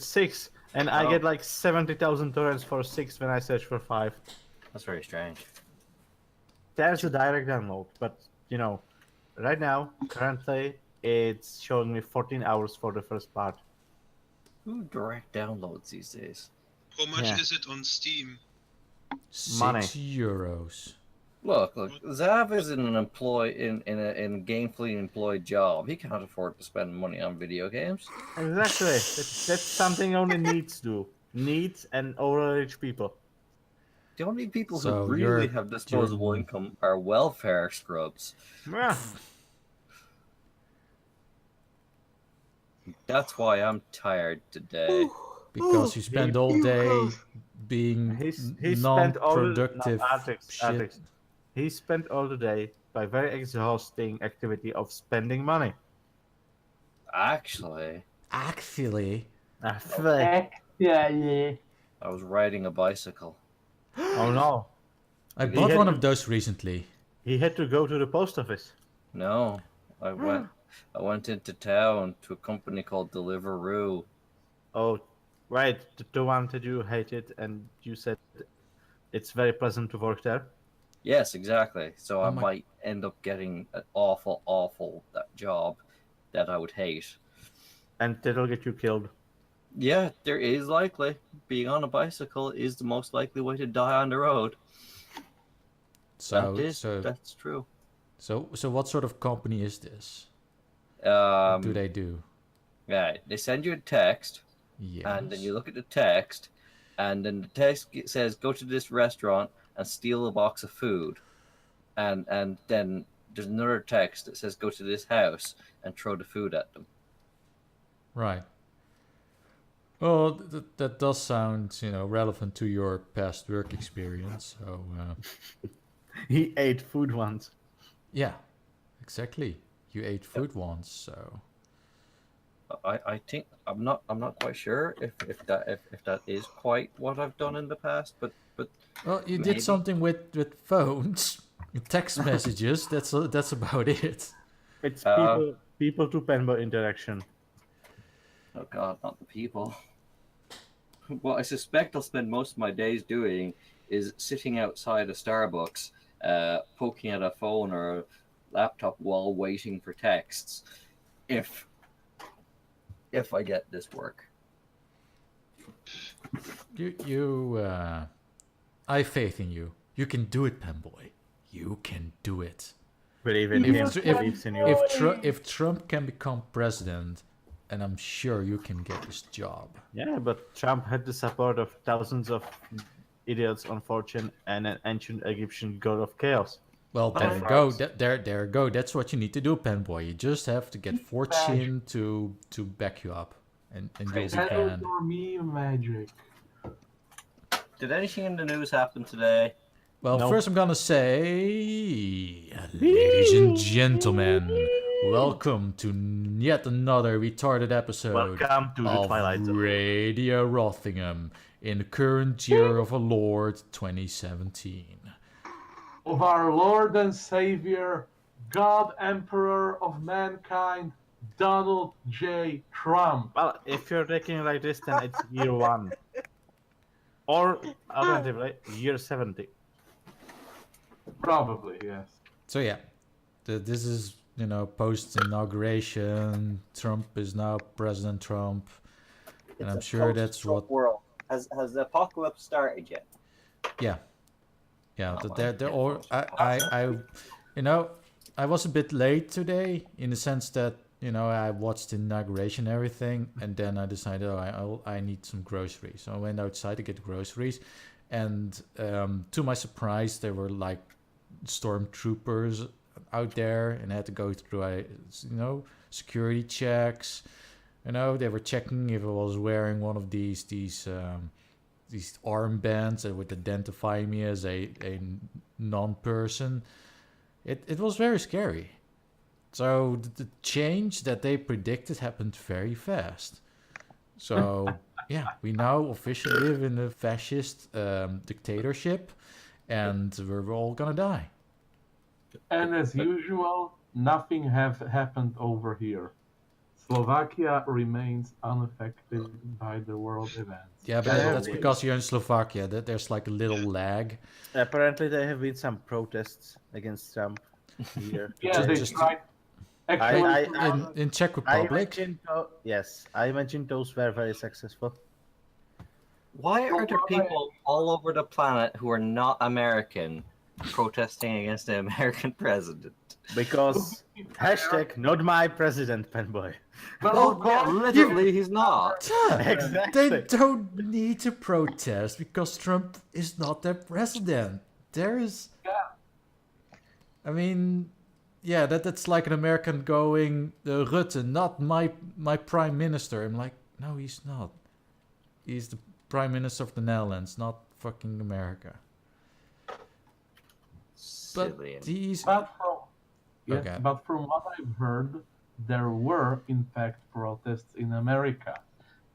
6, and I get like 70,000 torrents for 6 when I search for 5. That's very strange. There's a direct download, but right now, currently, it's showing me 14 hours for the first part. Who direct downloads these days? How much is it on Steam? Money. €6. Look, Zav is in a gainfully employed job. He can't afford to spend money on video games. Exactly. That's something only needs do. Needs and overrich people. The only people So who really have disposable income are welfare scrubs. Yeah. That's why I'm tired today. Because you spend all day being non-productive shit. He spent all the day by very exhausting activity of spending money. Actually, Yeah. I was riding a bicycle. Oh no. I bought one of those recently. He had to go to the post office. No, I went into town to a company called Deliveroo. Oh, right. The one that you hated and you said it's very pleasant to work there. Yes, exactly. So I might end up getting an awful job that I would hate. And that'll get you killed. Yeah, there is likely. Being on a bicycle is the most likely way to die on the road. That's true. So what sort of company is this? What do they do? Yeah, they send you a text, and then you look at the text, and then the text says, go to this restaurant and steal a box of food. And then there's another text that says, go to this house and throw the food at them. Right. Well, that does sound, relevant to your past work experience. So he ate food once. Yeah, exactly. You ate food once, so I think I'm not quite sure if that is quite what I've done in the past, but well, you did something with phones, text messages. That's about it. It's people to Panboy interaction. Oh God, not the people. What I suspect I'll spend most of my days doing is sitting outside a Starbucks, poking at a phone or a laptop while waiting for texts. If I get this work. I have faith in you. You can do it, Panboy. You can do it. Believe in him. If Trump can become president, and I'm sure you can get this job. Yeah, but Trump had the support of thousands of idiots on 4chan and an ancient Egyptian god of chaos. Well, there you go. There you go. That's what you need to do, Panboy. You just have to get 4chan to back you up, and you'll be grand. Me magic. Did anything in the news happen today? Well, first I'm gonna say, ladies and gentlemen, welcome to yet another retarded episode Welcome to the Twilight Zone. Radio Rothingham in the current year of our Lord 2017. Of our Lord and Savior, God Emperor of Mankind, Donald J. Trump. Well, if you're taking like this, then it's year 1. Or, alternatively, year 70. Probably, yes. So yeah, this is, post-inauguration. Trump is now President Trump. And I'm sure that's what... World. Has the apocalypse started yet? Yeah. Yeah, they're all... I was a bit late today in the sense that, I watched the inauguration and everything, and then I decided, I need some groceries. So I went outside to get groceries, and to my surprise, there were like stormtroopers out there, and I had to go through, security checks. They were checking if I was wearing one of these armbands that would identify me as a non-person. It was very scary. So the change that they predicted happened very fast. So yeah, we now officially live in a fascist dictatorship, and we're all gonna die. And as usual, nothing have happened over here. Slovakia remains unaffected by the world events. Yeah, but Yeah. that's because you're in Slovakia. That there's like a little lag. Apparently, there have been some protests against Trump here. Yeah, today. they Just- tried. Actually, In Czech Republic. Yes, I imagine those were very successful. Why are there people all over the planet who are not American protesting against the American president? Because hashtag not my president, Panboy. but Oh, of yeah, course, literally, he's not. Exactly. They don't need to protest because Trump is not their president. There is. Yeah. I mean, yeah, that's like an American going, Rutte, not my prime minister. I'm like, no, he's not. He's the prime minister of the Netherlands, not fucking America. But Silly. he's. Yes, but from what I've heard, there were in fact protests in America.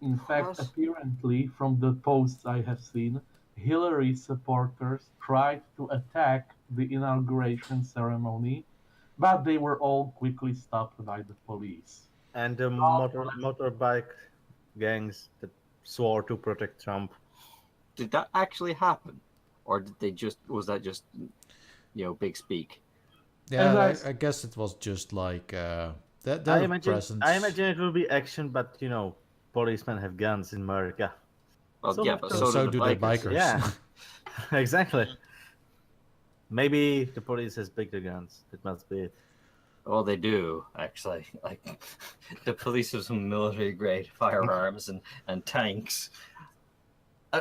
In fact, What? apparently, from the posts I have seen, Hillary supporters tried to attack the inauguration ceremony, but they were all quickly stopped by the police. And the motorbike gangs that swore to protect Trump. Did that actually happen, or did they just was that just big speak? Yeah, And I guess it was just like that I imagine it will be action, but policemen have guns in America. Well, So yeah, do but those. so, so do the bikers. Yeah, exactly. Maybe the police has bigger guns. That must be it. Well, they do actually. Like the police have some military-grade firearms and tanks.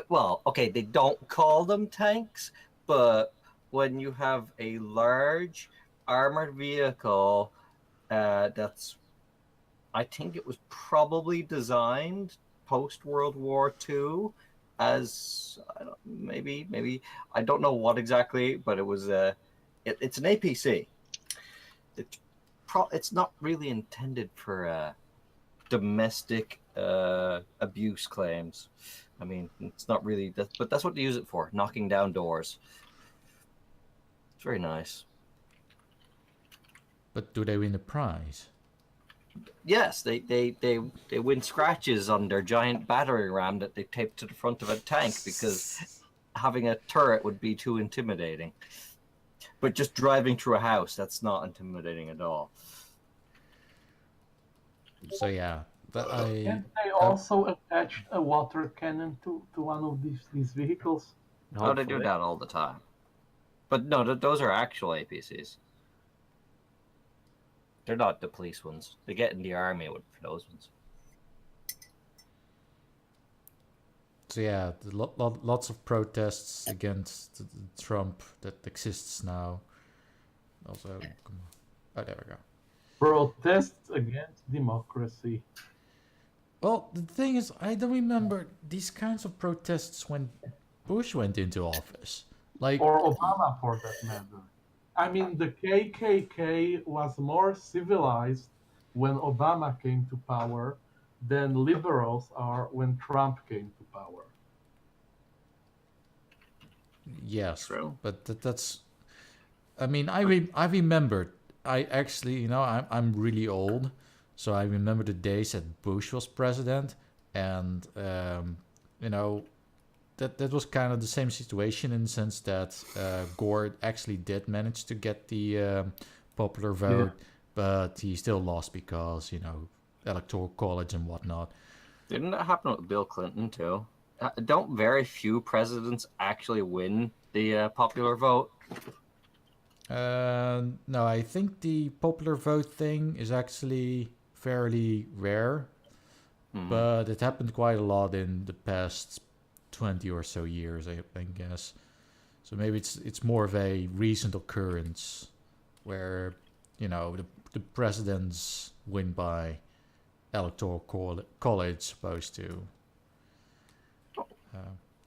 Well, okay, they don't call them tanks, but when you have a large armored vehicle that's, I think it was probably designed post World War II as maybe I don't know what exactly, but it was it's an APC. It's not really intended for domestic abuse claims. I mean, it's not really that, but that's what they use it for, knocking down doors. It's very nice. But do they win the prize? Yes, they win scratches on their giant battering ram that they taped to the front of a tank because having a turret would be too intimidating. But just driving through a house, that's not intimidating at all. So yeah, but And they also attached a water cannon to one of these vehicles. Oh, they do Hopefully. that all the time. But no, those are actual APCs. They're not the police ones. They get in the army for those ones. So yeah, lots of protests against Trump that exists now. Also, oh, there we go. Protests against democracy. Well, the thing is, I don't remember these kinds of protests when Bush went into office. Like, Or Obama, for that matter. I mean, the KKK was more civilized when Obama came to power than liberals are when Trump came to power. yes, True. but that's. I mean, I remember. I actually, I'm really old, so I remember the days that Bush was president, and that was kind of the same situation in the sense that Gore actually did manage to get the popular vote, but he still lost because electoral college and whatnot. Didn't that happen with Bill Clinton too? Don't very few presidents actually win the popular vote? No, I think the popular vote thing is actually fairly rare, but it happened quite a lot in the past 20 or so years, I guess. So maybe it's more of a recent occurrence where the presidents win by electoral college opposed to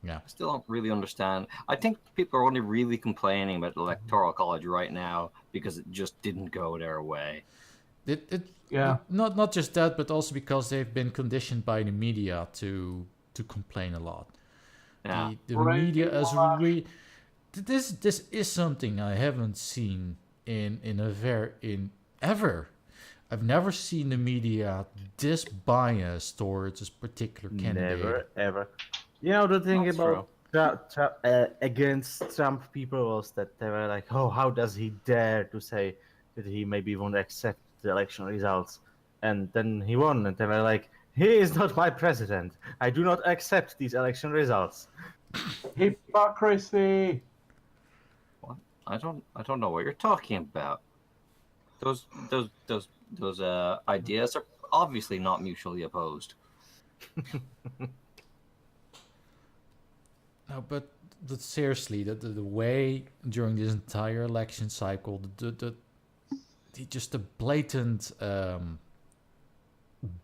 yeah. I still don't really understand. I think people are only really complaining about the electoral college right now because it just didn't go their way. Not just that, but also because they've been conditioned by the media to complain a lot. Yeah. The media is this is something I haven't seen in ever. I've never seen the media this biased towards this particular candidate. Never ever. You know the thing That's about against Trump people was that they were like, "Oh, how does he dare to say that he maybe won't accept the election results?" And then he won, and they were like, "He is not my president. I do not accept these election results." Hypocrisy! What? I don't know what you're talking about. Those ideas are obviously not mutually opposed. No, but seriously, the way during this entire election cycle, the just a blatant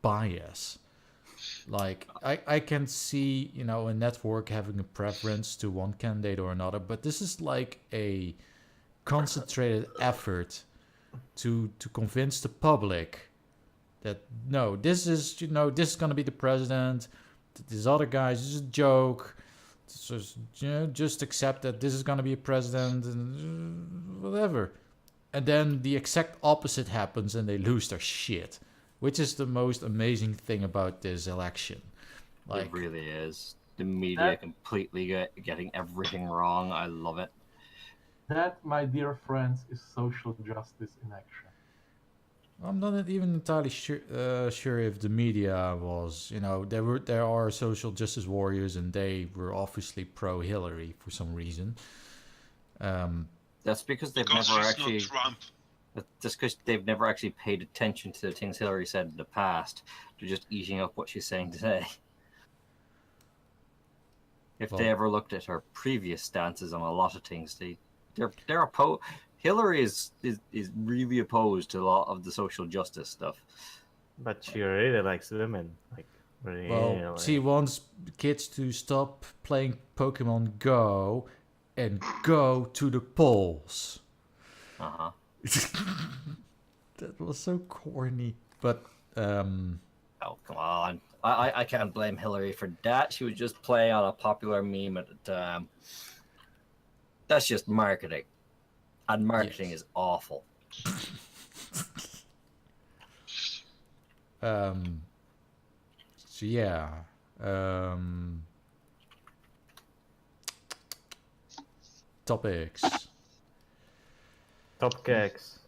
bias. Like I can see, you know, a network having a preference to one candidate or another, but this is like a concentrated effort to convince the public that no, this is, you know, this is gonna be the president. This other guy's just a joke. So, you know, just accept that this is gonna be a president and whatever. And then the exact opposite happens and they lose their shit, which is the most amazing thing about this election. Like, It really is. The media completely getting everything wrong. I love it. That, my dear friends, is social justice in action. I'm not even entirely sure if the media was, you know, there are social justice warriors and they were obviously pro Hillary for some reason. That's because they've Because never she's actually. not Trump. That's because they've never actually paid attention to the things Hillary said in the past. They're just eating up what she's saying today. If they Well- ever looked at her previous stances on a lot of things, they're opposed. Hillary is really opposed to a lot of the social justice stuff. But she really likes women. Like, really. Well, she wants kids to stop playing Pokemon Go and go to the polls. Uh-huh. That was so corny. But Oh, come on. I can't blame Hillary for that. She was just playing on a popular meme at the time. That's just marketing. And marketing Yes. is awful. so yeah. Topics. Top cakes.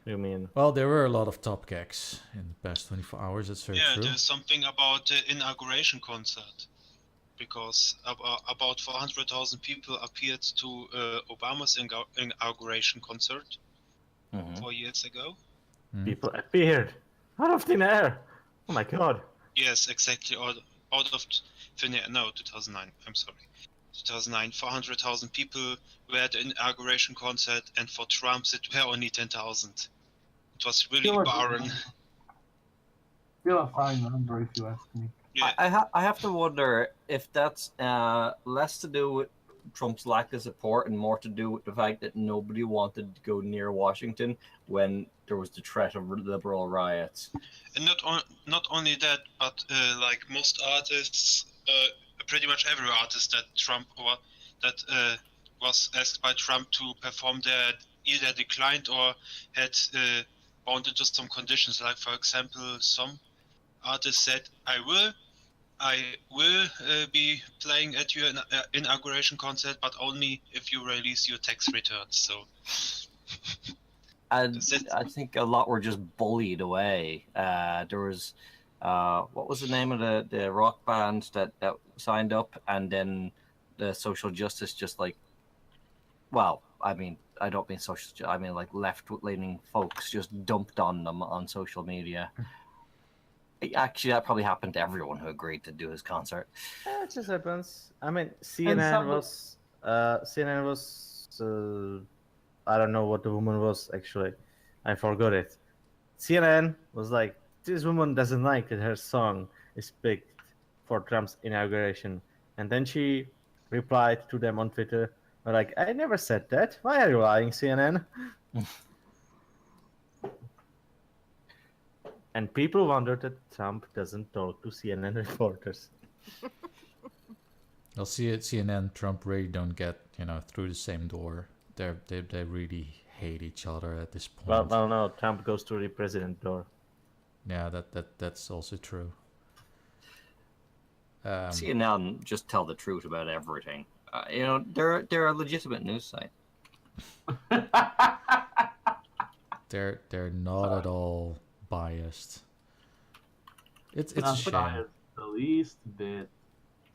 You mean? Well, there were a lot of top cakes in the past 24 hours. That's very Yeah, true. there's something about the inauguration concert. Because about 400,000 people appeared to Obama's inauguration concert Mhm. 4 years ago. People appeared out of thin air. Oh my god. Yes, exactly. Out of thin air. No, 2009. I'm sorry. 2009, 400,000 people were at the inauguration concert, and for Trump, it were only 10,000. It was really Still a- barren. Still a fine number, if you ask me. Yeah, I have to wonder if that's less to do with Trump's lack of support and more to do with the fact that nobody wanted to go near Washington when there was the threat of liberal riots. and not only that, but like most artists, pretty much every artist that Trump or that was asked by Trump to perform there either declined or had bound into some conditions. Like for example, some artists said, "I will be playing at your inauguration concert, but only if you release your tax returns." So And That's it. I think a lot were just bullied away. There was, what was the name of the rock band that signed up, and then the social justice just like, well, I mean, I don't mean I mean like left-leaning folks just dumped on them on social media. Actually, that probably happened to everyone who agreed to do his concert. It just happens. I mean, CNN some- was. CNN was. I don't know what the woman was actually. I forgot it. CNN was like, this woman doesn't like that her song is picked for Trump's inauguration, and then she replied to them on Twitter, like, I never said that. Why are you lying, CNN? And people wonder that Trump doesn't talk to CNN reporters. I'll see it. CNN, Trump really don't get, you know, through the same door. They really hate each other at this point. Well, no, Trump goes through the president door. Yeah, that's also true. CNN just tell the truth about everything. They're a legitimate news site. They're not at all biased. It's a Not shame. biased the least bit.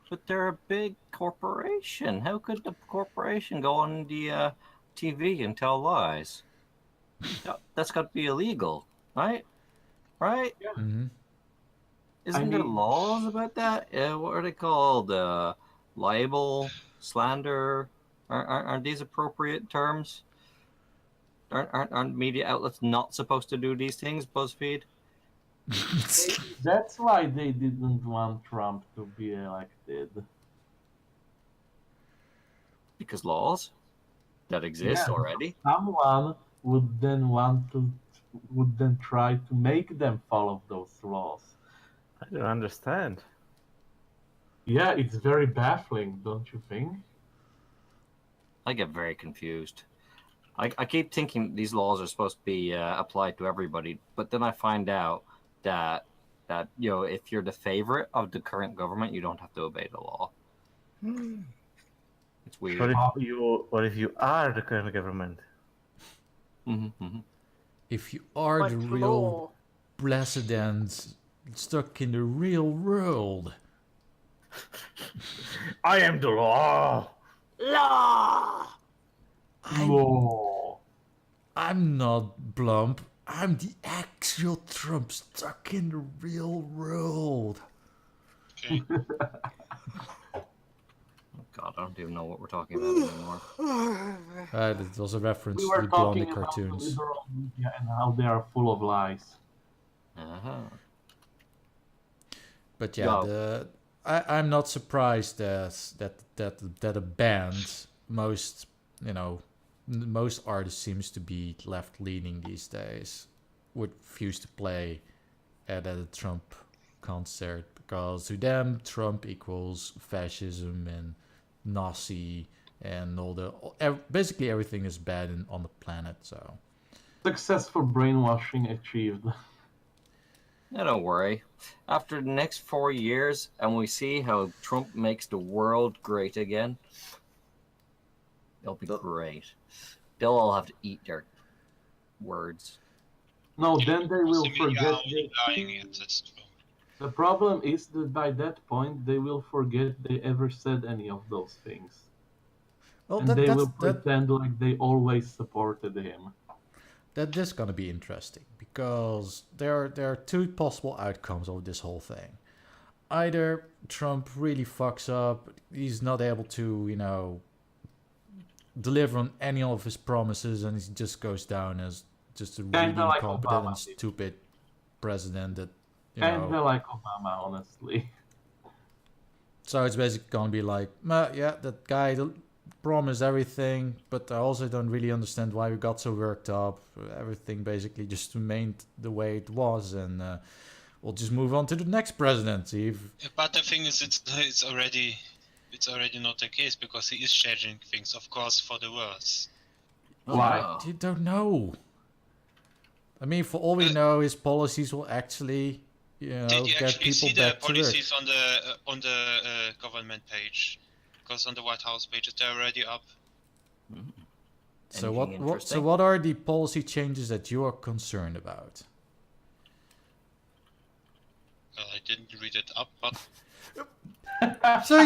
But they're a big corporation. How could the corporation go on the TV and tell lies? That's got to be illegal, right? Right? Mm-hmm. Isn't there laws about that? What are they called? Libel, slander. Aren't these appropriate terms? Aren't media outlets not supposed to do these things? BuzzFeed. That's why they didn't want Trump to be elected. Because laws that exist already. Someone would then try to make them follow those laws. I don't understand. Yeah, it's very baffling, don't you think? I get very confused. I keep thinking these laws are supposed to be applied to everybody, but then I find out that if you're the favorite of the current government, you don't have to obey the law. It's weird. What if you are the current government? If you are the real president stuck in the real world. I am the law. Law. I'm not Blump. I'm the actual Trump stuck in the real world. Okay. God, I don't even know what we're talking about anymore. It was a reference We to were the Blondie talking about the cartoons. liberal media and how they are full of lies. But yeah, I'm not surprised that a band, most artists seems to be left leaning these days, would refuse to play at a Trump concert because to them Trump equals fascism and Nazi and basically everything is bad on the planet. So Successful brainwashing achieved. No, don't worry. After the next 4 years, and we see how Trump makes the world great again, it'll be great. They'll all have to eat their words. No, then they will forget. Lying it, that's true. The problem is that by that point they will forget they ever said any of those things. well, And they will pretend like they always supported him. That's gonna be interesting because there are two possible outcomes of this whole thing. Either Trump really fucks up, he's not able to, deliver on any of his promises, and he just goes down as just a really Kinda like incompetent Obama and did. stupid president that And like Obama, honestly. So it's basically gonna be like, that guy promised everything, but I also don't really understand why we got so worked up. Everything basically just remained the way it was, and we'll just move on to the next presidency. But the thing is, it's already not the case because he is changing things, of course, for the worse. Why? You don't know. I mean, for all we know, his policies will actually, Did you get actually people see the back to work. policies on the government page? Because on the White House page, they're already up. So Anything interesting? what are the policy changes that you are concerned about? Well, I didn't read it up, but So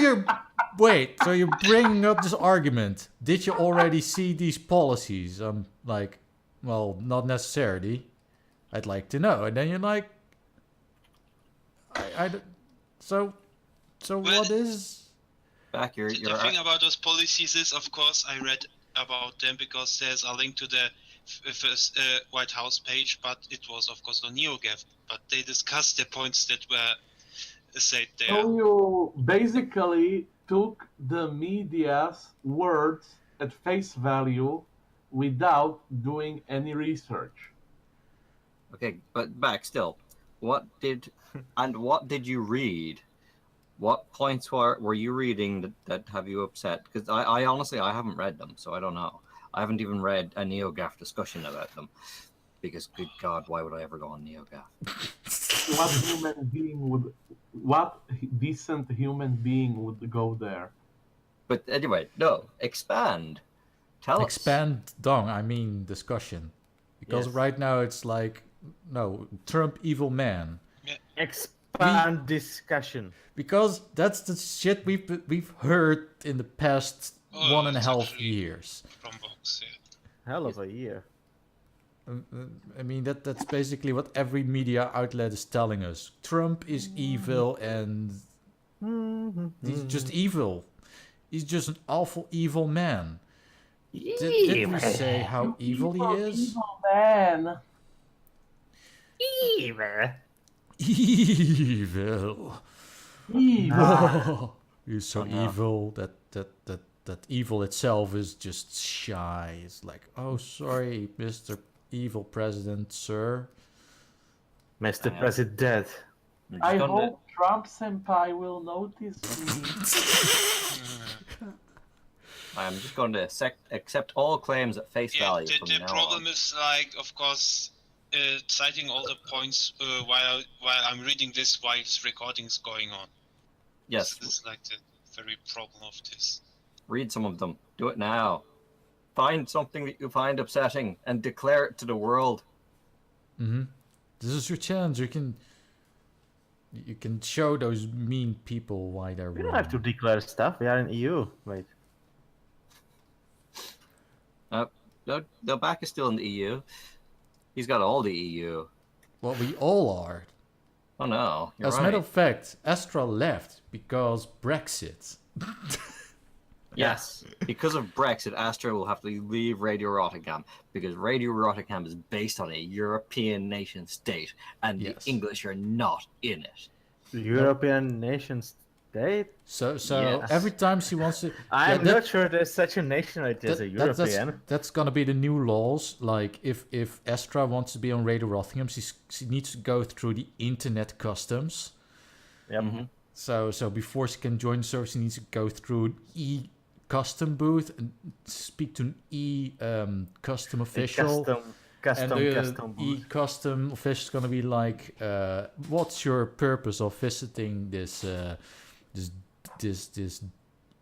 you're bringing up this argument. Did you already see these policies? Well, not necessarily. I'd like to know. And then you're like, so Well, what is? Back, the thing about those policies is, of course, I read about them because there's a link to the first White House page, but it was, of course, on NeoGAF. But they discussed the points that were said there. So you basically took the media's words at face value without doing any research. Okay, but back still. What did you read? What points were you reading that have you upset? Because I honestly I haven't read them, so I don't know. I haven't even read a NeoGAF discussion about them. Because, good God, why would I ever go on NeoGAF? What decent human being would go there? But anyway, no, expand. Tell Expand dong, I mean discussion. Because Yes. right now it's like, no, Trump evil man. Expand discussion. Because that's the shit we've heard in the past Oh, 1.5 it's actually- years. From box, yeah. Hell of a year. I mean that's basically what every media outlet is telling us. Trump is evil and he's just evil. He's just an awful evil man. Did we say how evil he is? Evil man. Evil. Evil. Evil. He's so no. evil that evil itself is just shy. It's like, oh, sorry, Mr. Evil President, sir. Mr. President. I hope Trump senpai will notice me. I'm just going to accept all claims at face Yeah, value the from now problem on. is like, of course, citing all the points while I'm reading this, while this recording is going on. Yes, This is like the very problem of this. read some of them. Do it now. Find something that you find upsetting and declare it to the world. Mm-hmm. This is your chance. You can show those mean people why they're We wrong. don't have to declare stuff. We are in EU. Wait. The back is still in the EU. He's got all the EU. Well, we all are. Oh no, you're As a right. matter of fact, Astra left because Brexit. Yes, because of Brexit, Astra will have to leave Radio Rothingham because Radio Rothingham is based on a European nation state, and Yes. the English are not in it. European nation state? So Yes. every time she wants to, I'm that- not sure there's such a nationality as a European. that's gonna be the new laws. Like if Astra wants to be on Radio Rothingham, she needs to go through the internet customs. Yep. So before she can join the service, she needs to go through an e-custom booth and speak to an custom official. Custom And booth. e-custom official is gonna be like, what's your purpose of visiting this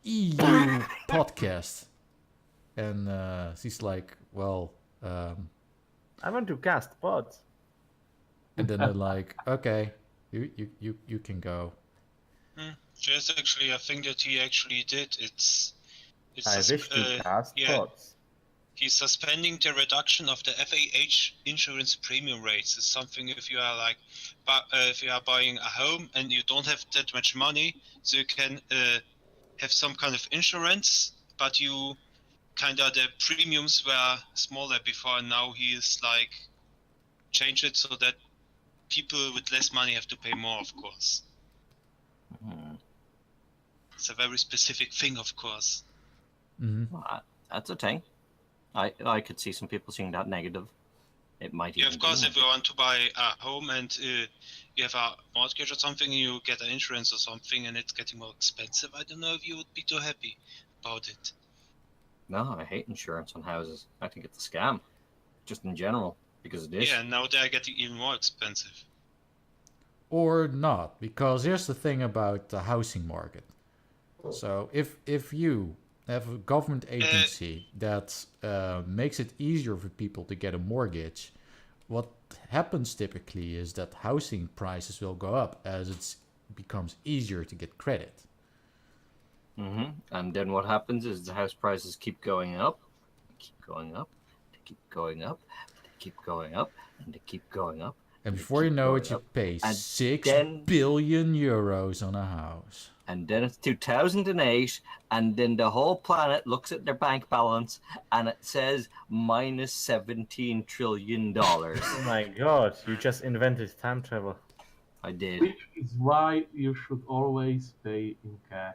EU podcast? And she's like, well, I want to cast pods. and then they're like, okay, you can go. There's actually a thing that he actually did. It's I wish to cast yeah. pods. He's suspending the reduction of the FAH insurance premium rates. It's something if you are like, if you are buying a home and you don't have that much money, so you can have some kind of insurance, but you kind of the premiums were smaller before, and now he is like change it so that people with less money have to pay more, of course. It's a very specific thing, of course. Well, that's a thing. I could see some people seeing that negative. It might Yeah, even of course, be if you want to buy a home and you have a mortgage or something, you get an insurance or something, and it's getting more expensive, I don't know if you would be too happy about it. No, I hate insurance on houses. I think it's a scam, just in general, because it is. Yeah, now they're getting even more expensive. Or not, because here's the thing about the housing market. So if you have a government agency that makes it easier for people to get a mortgage, what happens typically is that housing prices will go up as it becomes easier to get credit. And then what happens is the house prices keep going up, keep going up, they keep going up, they keep going up, and they keep going up. And they before you keep know going it, you up. pay And 6 then- billion euros on a house. And then it's 2008, and then the whole planet looks at their bank balance, and it says minus $17 trillion. Oh my god, you just invented time travel. I did. Which is why you should always pay in cash.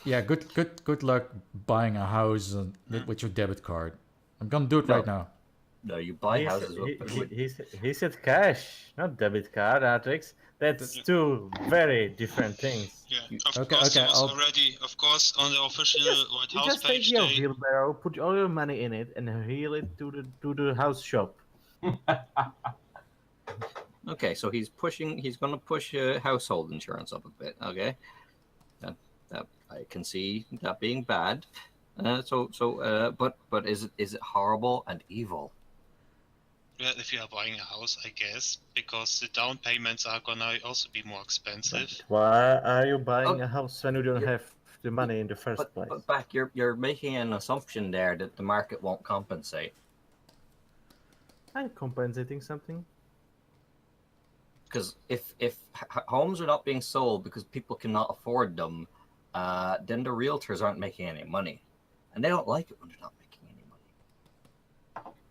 Yeah, good luck buying a house with your debit card. I'm gonna do it right now. No, you buy He houses said, with he said cash, not debit card, Artrix. That's two very different things. Yeah, of Okay, course, okay, it was I'll- already, of course, on the official White You House just take page. your They, wheelbarrow, put all your money in it, and wheel it to the house shop. Okay, so he's going to push household insurance up a bit. Okay, that I can see that being bad. But is it horrible and evil? Well, if you are buying a house, I guess, because the down payments are gonna also be more expensive. But why are you buying Oh, a house when you don't have the money in the first place? But back, you're making an assumption there that the market won't compensate. I'm compensating something. Because if homes are not being sold because people cannot afford them, then the realtors aren't making any money, and they don't like it when they're not making any money.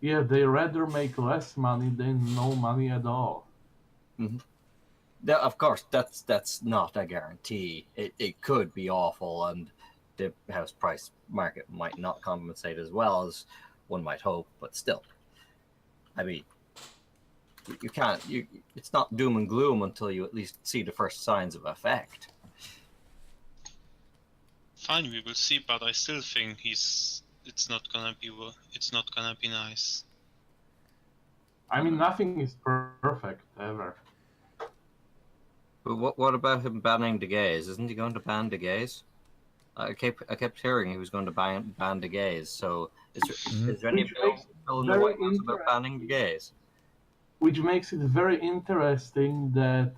Yeah, they rather make less money than no money at all. Mm-hmm. Now, of course, that's not a guarantee. It could be awful, and the house price market might not compensate as well as one might hope. But still, I mean, you can't. It's not doom and gloom until you at least see the first signs of effect. Fine, we will see, but I still think it's not gonna be nice. I mean, nothing is perfect ever. But what about him banning the gays? Isn't he going to ban the gays? I kept hearing he was going to ban the gays. So is there any bill in the White House about banning the gays? Which makes it very interesting that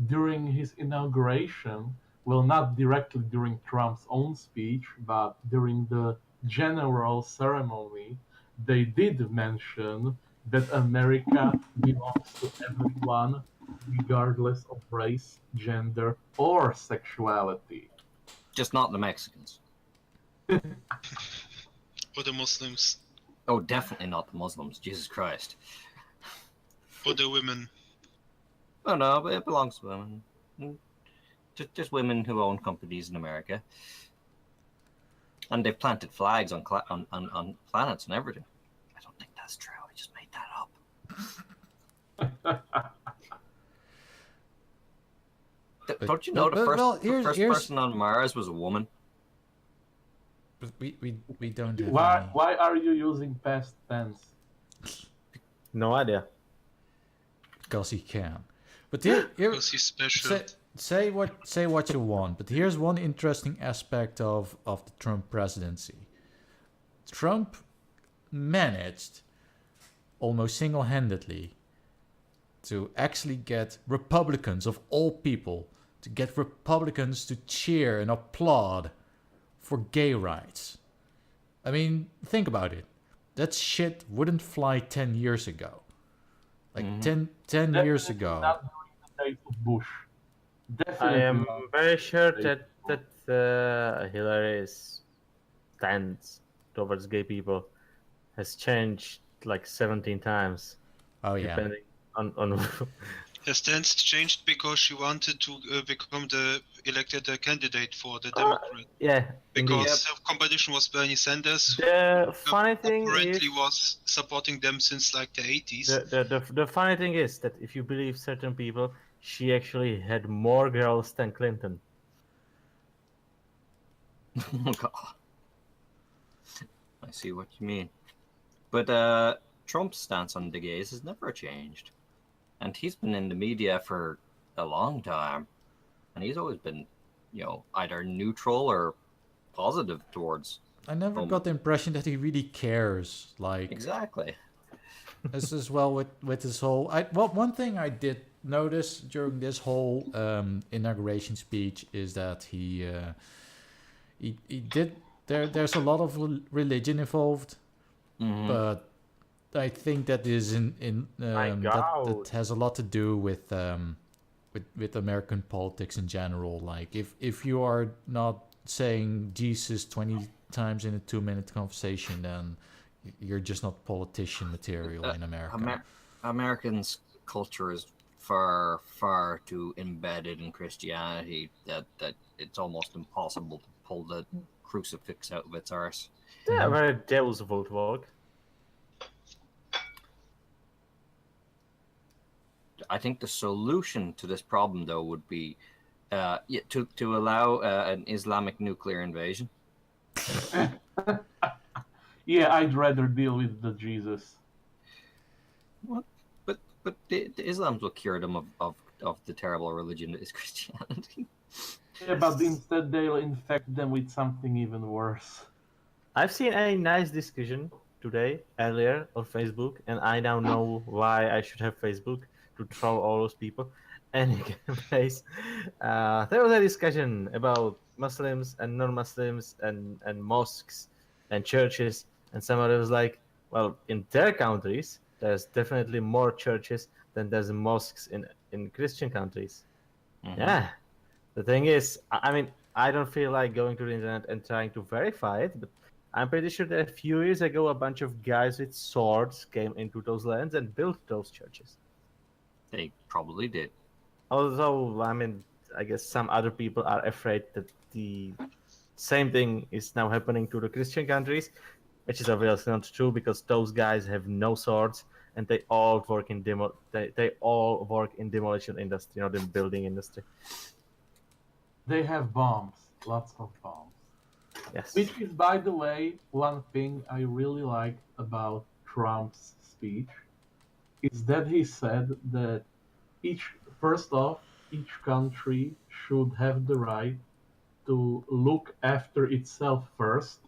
during his inauguration, well, not directly during Trump's own speech, but during the general ceremony, they did mention that America belongs to everyone, regardless of race, gender, or sexuality. Just not the Mexicans. Or the Muslims. Oh, definitely not the Muslims. Jesus Christ. Or the women. Oh no, but it belongs to women. Just women who own companies in America, and they've planted flags on planets and everything. I don't think that's true. I just made that up. Don't you know the first person on Mars was a woman? But we don't have Why are you using past tense? No idea. Because he can. But here Because he's special. say what you want. But here's one interesting aspect of the Trump presidency. Trump managed almost single-handedly to actually get Republicans of all people to get Republicans to cheer and applaud for gay rights. I mean, think about it. That shit wouldn't fly 10 years ago. Like 10 years ago. Not during the days of Bush. Definitely. I am very sure that Hillary's stance towards gay people has changed like 17 times. Oh yeah. Depending on Her stance changed because she wanted to become the elected candidate for the Democrat. Yeah. Because her competition was Bernie Sanders, The funny thing apparently is, was supporting them since like the 80s. the funny thing is that if you believe certain people, she actually had more girls than Clinton. Oh God. I see what you mean. But Trump's stance on the gays has never changed. And he's been in the media for a long time. And he's always been, either neutral or positive towards. I never got the impression that he really cares. Like exactly. This as well with this whole. One thing I did notice during this whole inauguration speech is that he did. There's a lot of religion involved, but I think that is that has a lot to do with American politics in general. Like if you are not saying Jesus 20 times in a 2-minute conversation, then you're just not politician material in America. Americans' culture is far too embedded in Christianity that it's almost impossible to pull the crucifix out of its arse. Yeah, very devil's vote. I think the solution to this problem, though, would be to allow an Islamic nuclear invasion. Yeah, I'd rather deal with the Jesus. What? But the Islam's what cured them of the terrible religion that is Christianity. Yeah, but instead they'll infect them with something even worse. I've seen a nice discussion today, earlier, on Facebook, and I now know why I should have Facebook to troll all those people. Anyways, there was a discussion about Muslims and non-Muslims and mosques and churches, and somebody was like, well, in their countries, there's definitely more churches than there's mosques in Christian countries. Mhm. Yeah. The thing is, I mean, I don't feel like going to the internet and trying to verify it, but I'm pretty sure that a few years ago, a bunch of guys with swords came into those lands and built those churches. They probably did. Although, I mean, I guess some other people are afraid that the same thing is now happening to the Christian countries, which is obviously not true because those guys have no swords and they all work in they all work in demolition industry, not in building industry. They have bombs, lots of bombs. Yes. Which is, by the way, one thing I really liked about Trump's speech is that he said that first off, each country should have the right to look after itself first,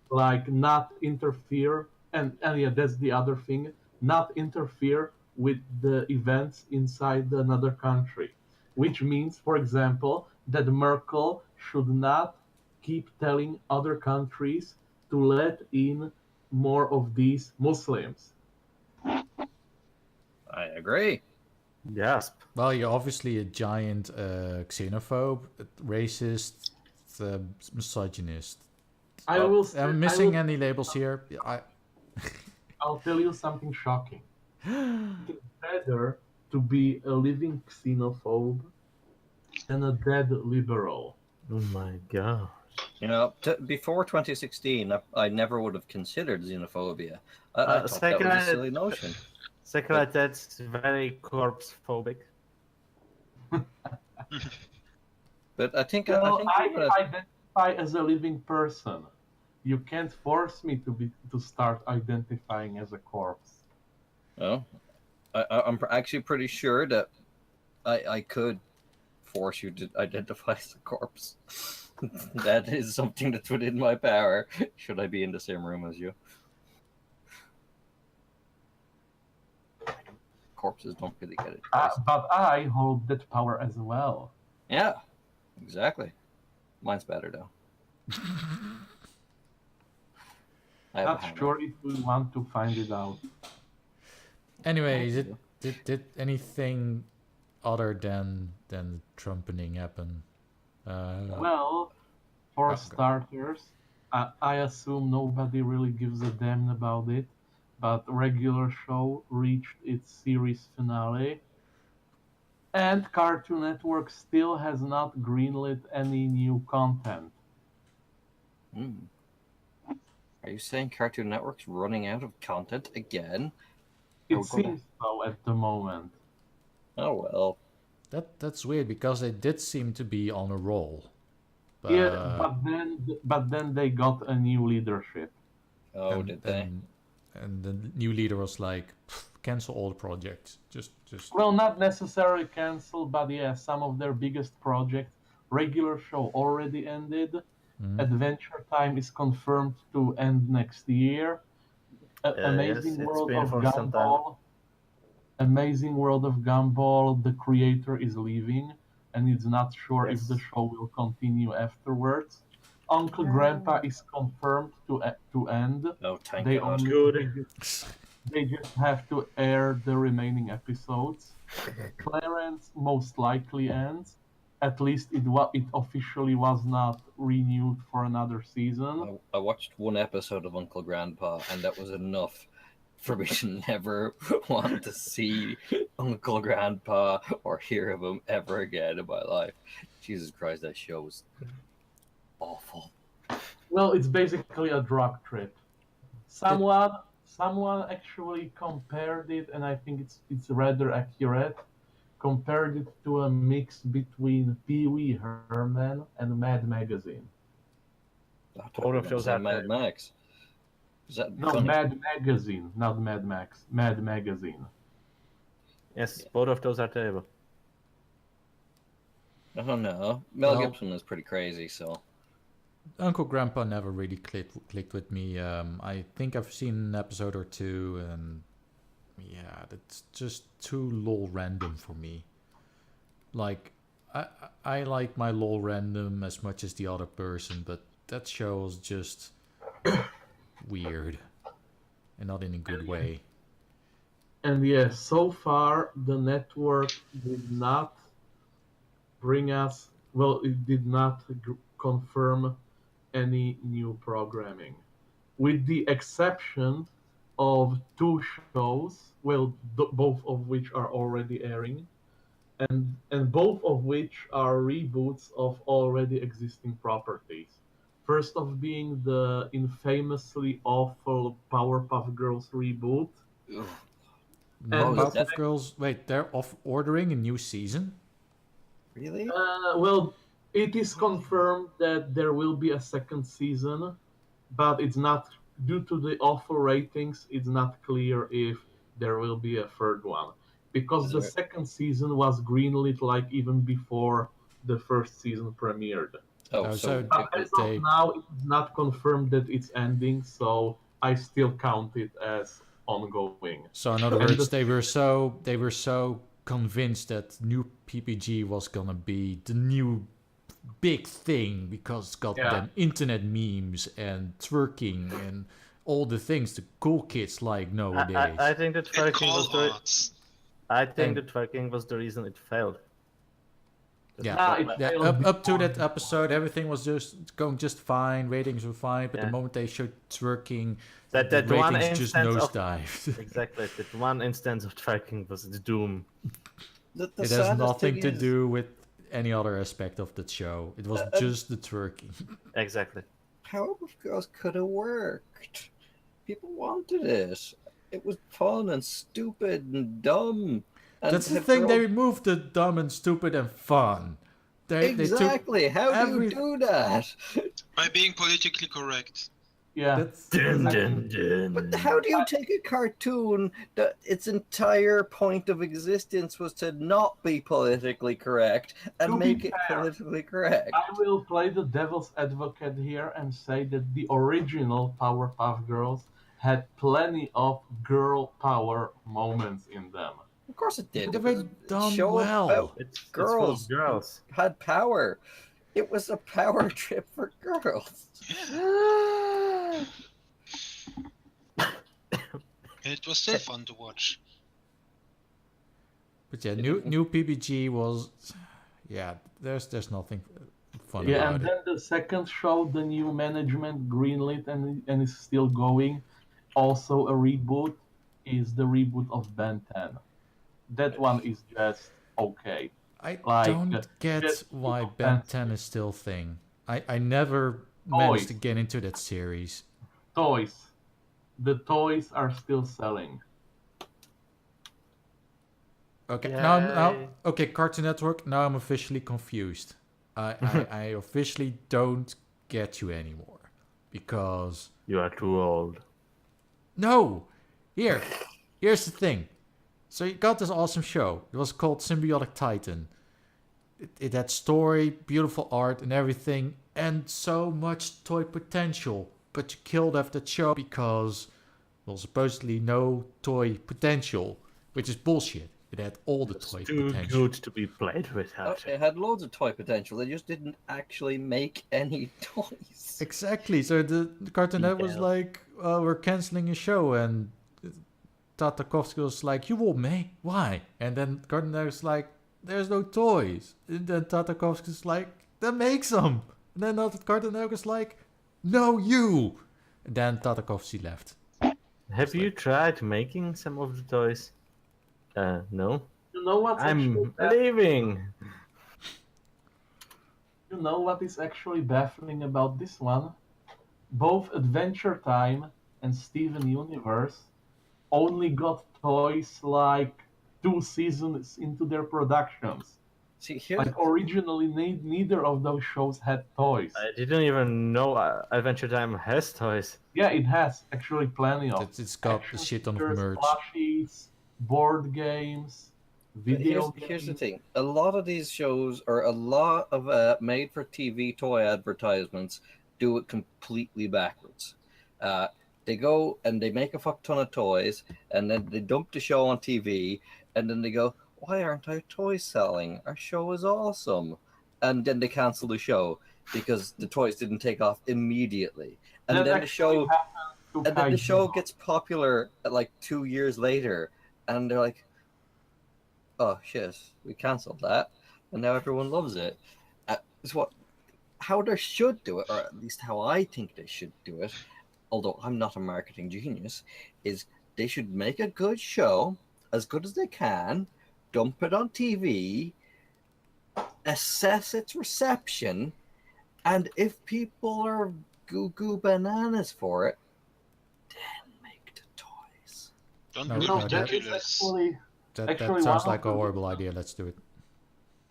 like not interfere, and yeah, that's the other thing, not interfere with the events inside another country. Which means, for example, that Merkel should not keep telling other countries to let in more of these Muslims. I agree. Yes. Well, you're obviously a giant xenophobe, racist, misogynist. I Oh, will. am I missing any labels here? I'll tell you something shocking. It's better to be a living xenophobe than a dead liberal. Oh my god. You know, before 2016, I never would have considered xenophobia. I thought that was a silly notion. Sekele, that's very corpse phobic. But I think Well, I even identify as a living person. You can't force me to start identifying as a corpse. well, I'm actually pretty sure that I could force you to identify as a corpse. That is something that's within my power. Should I be in the same room as you? Corpses don't really get it. But I hold that power as well. Yeah, exactly. Mine's better though. Not sure if we want to find it out. Anyway, did anything other than Trumpening happen? Well, for starters, I assume nobody really gives a damn about it, but regular show reached its series finale, and Cartoon Network still has not greenlit any new content. Are you saying Cartoon Network's running out of content again? It seems so at the moment. Oh well. That's weird because they did seem to be on a roll. But, Yeah, but then they got a new leadership. Oh, did they? And the new leader was like, cancel all the projects. Just. Well, not necessarily cancel, but yeah, some of their biggest projects. Regular show already ended. Mhm. Adventure Time is confirmed to end next year. Amazing World of Gumball. Amazing World of Gumball. The creator is leaving, and it's not sure if the show will continue afterwards. Uncle Grandpa is confirmed to end. Oh, thank They God. They just have to air the remaining episodes. Clarence most likely ends. At least it officially was not renewed for another season. I watched one episode of Uncle Grandpa, and that was enough for me to never want to see Uncle Grandpa or hear of him ever again in my life. Jesus Christ, that show was awful. Well, it's basically a drug trip. Someone actually compared it, and I think it's rather accurate. Compared it to a mix between Pee Wee Herman and Mad Magazine. Both of those are Mad Max. Is that No, funny? Mad Magazine, not Mad Max. Mad Magazine. Yes, both of those are terrible. I don't know. Mel Well- Gibson is pretty crazy, so. Uncle Grandpa never really clicked with me. I think I've seen an episode or two, and yeah, that's just too lol random for me. Like, I like my lol random as much as the other person, but that show was just weird, and not in a good way. And yes, so far the network did not bring us, well, it did not confirm any new programming, with the exception of two shows, well, both of which are already airing, and both of which are reboots of already existing properties. First of being the infamously awful Powerpuff Girls reboot. Ugh. No, And Powerpuff Girls. Wait, they're off ordering a new season. Really? Well, it is confirmed that there will be a second season, but it's not, due to the awful ratings, it's not clear if there will be a third one. Because Is the there- second season was greenlit like even before the first season premiered. Oh, Oh, so so it But was- as they- of now, it's not confirmed that it's ending, so I still count it as ongoing. So in other And words, the- they were so convinced that new PPG was gonna be the new big thing because it's got Yeah. them internet memes and twerking and all the things the cool kids like nowadays. I think that And twerking call was the. arts. I think And- that twerking was the reason it failed. Yeah, it yeah, failed up to before. that episode, everything was just going just fine. Ratings were fine, but the Yeah. moment they showed twerking, That the one ratings just instance of nosedived. exactly that one instance of twerking was the doom. the It has saddest nothing thing to is, do with any other aspect of the show. It was just the twerking. Exactly. Powerpuff Girls could have worked. People wanted it. It was fun and stupid and dumb. And That's the had thing. They grown- removed the dumb and stupid and fun. They took Exactly. How do every- you do that? By being politically correct. Yeah. that's Dun, dun, dun. But how do you take a cartoon that its entire point of existence was to not be politically correct and To be make it fair, politically correct? I will play the devil's advocate here and say that the original Powerpuff Girls had plenty of girl power moments in them. Of course it did. They It were was a done show well. about It's girls. full of girls. had power. It was a power trip for girls. And it was still fun to watch. But yeah, new PBG was, yeah. There's nothing fun Yeah, about and it. then the second show, the new management greenlit and is still going. Also a reboot is the reboot of Ben 10. That one is just okay. I like, don't get just why people Ben fancy 10 is still a thing. I never managed to Toys. get into that series. Toys. The toys are still selling. Okay, Yay. now okay, Cartoon Network. Now I'm officially confused. I officially don't get you anymore because You are too old. no, here's the thing. So you got this awesome show. It was called Symbiotic Titan. It had story, beautiful art, and everything, and so much toy potential. But you killed off that show because, well, supposedly no toy potential, which is bullshit. It had all the It's toy too potential. good to be played with. Oh, it had loads of toy potential. They just didn't actually make any toys. Exactly. So the Cartoon Network was Details. like, we're canceling a show, and Tartakovsky was like, you won't make? Why? And then Cartoon Network was like, there's no toys. And then Tartakovsky's like, then make some. And then Cartoon Network was like, no, you. And then Tartakovsky left. Have you tried making some of the toys? No. You know what's I'm actually leaving. You know what is actually baffling about this one? Both Adventure Time and Steven Universe only got toys like 2 seasons into their productions. See, here's Like originally, neither of those shows had toys. I didn't even know Adventure Time has toys. Yeah, it has actually plenty of. It's got the action shit on of figures, merch. plushies, board games. video Here's the games. thing. A lot of these shows, or a lot of made-for-TV toy advertisements, do it completely backwards. They go and they make a fuck ton of toys, and then they dump the show on TV, and then they go, "Why aren't our toys selling? Our show is awesome." And then they cancel the show because the toys didn't take off immediately. And That then the actually show happened to and then the show Kaiju. gets popular like 2 years later, and they're like, "Oh shit, we cancelled that," and now everyone loves it. It's how they should do it, or at least how I think they should do it. Although I'm not a marketing genius, is they should make a good show, as good as they can, dump it on TV, assess its reception, and if people are goo bananas for it, then make the toys. Don't No, be no, That is ridiculous. That actually sounds one like of a the horrible reasons- idea. Let's do it.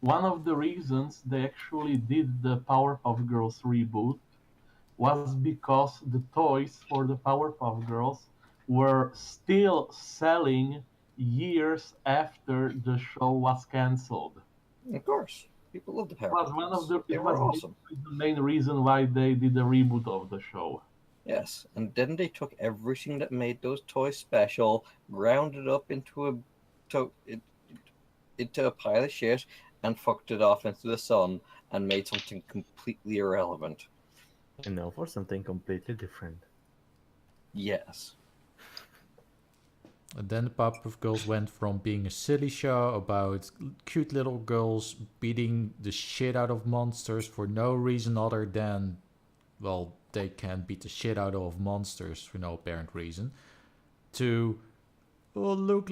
One of the reasons they actually did the Powerpuff Girls reboot was because the toys for the Powerpuff Girls were still selling years after the show was cancelled. Of course, people love the It was one of the They it were was awesome. basically the main reason why they did a reboot of the show. Yes, and then they took everything that made those toys special, ground it up into a pile of shit, and fucked it off into the sun and made something completely irrelevant. For something completely different. Yes. And then the Powerpuff Girls went from being a silly show about cute little girls beating the shit out of monsters for no reason other than, well, they can beat the shit out of monsters for no apparent reason, to, oh, look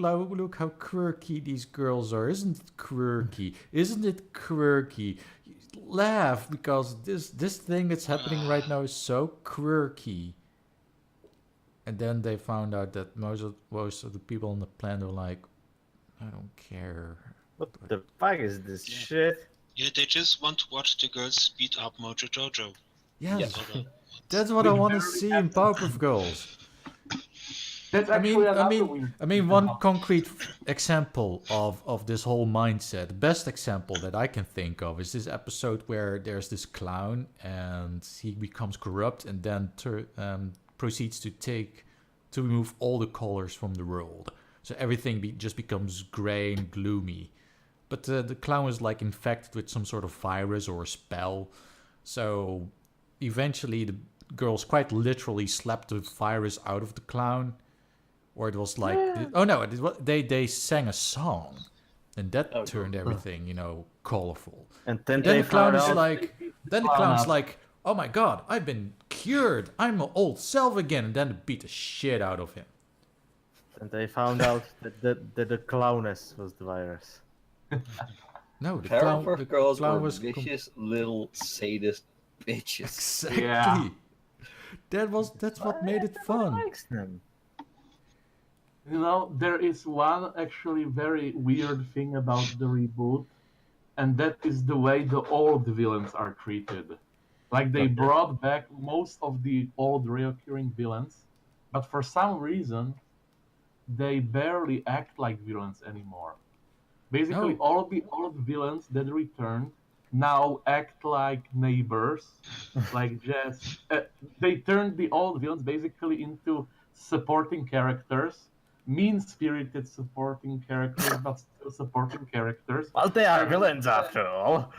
how quirky these girls are. Isn't it quirky? Isn't it quirky? Laugh, because this thing that's happening right now is so quirky. And then they found out that most of the people on the planet were like, I don't care. What the fuck is this shit? Yeah, they just want to watch the girls beat up Mojo Jojo. Yes, Other- that's what I Which want to barely see in happens. Powerpuff Girls. That's I actually mean, another weird I mean, thing one about- concrete example of this whole mindset, the best example that I can think of is this episode where there's this clown and he becomes corrupt and then proceeds to remove all the colors from the world. So everything just becomes gray and gloomy. But the clown is like infected with some sort of virus or a spell. So eventually the girls quite literally slapped the virus out of the clown. Or it was like, oh no, they sang a song. And that turned everything, colorful. And then Then they the clown found is out. like, then the clown clown's up. like, oh my god, I've been cured. I'm my old self again. And then they beat the shit out of him. And they found out that the clowness was the virus. No, the Powerpuff Girls clown were was vicious little sadist bitches. exactly. Yeah. That's what made it fun. Likes them. There is one actually very weird thing about the reboot, and that is the way the old villains are treated. Like they brought back most of the old reoccurring villains, but for some reason, they barely act like villains anymore. Basically, No. all the old villains that returned now act like neighbors, like just they turned the old villains basically into supporting characters, mean-spirited supporting characters, but still supporting characters. Well, they are villains after all.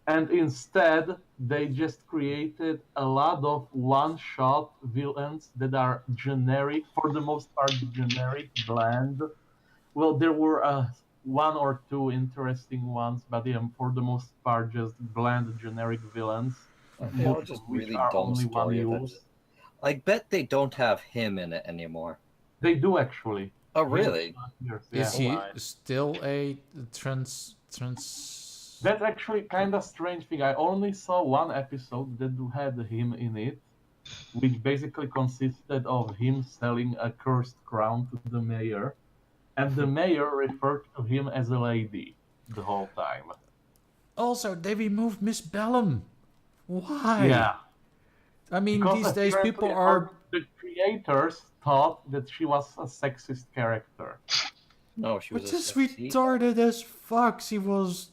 And instead, they just created a lot of one-shot villains that are generic, for the most part, generic, bland. Well, there were one or two interesting ones, but for the most part, just bland, generic villains. They all most just of which really are dumb only one story events. use. I bet they don't have him in it anymore. They do actually. Oh, really? Yes, Is yeah. he Why? still a trans? That's actually kind of strange thing. I only saw one episode that had him in it, which basically consisted of him selling a cursed crown to the mayor, and the mayor referred to him as a lady the whole time. Also, they removed Miss Bellum. Why? Yeah. I mean, Because these days people apparently are. the creators thought that she was a sexist character. No, she was But a just sexy. retarded as fuck. She was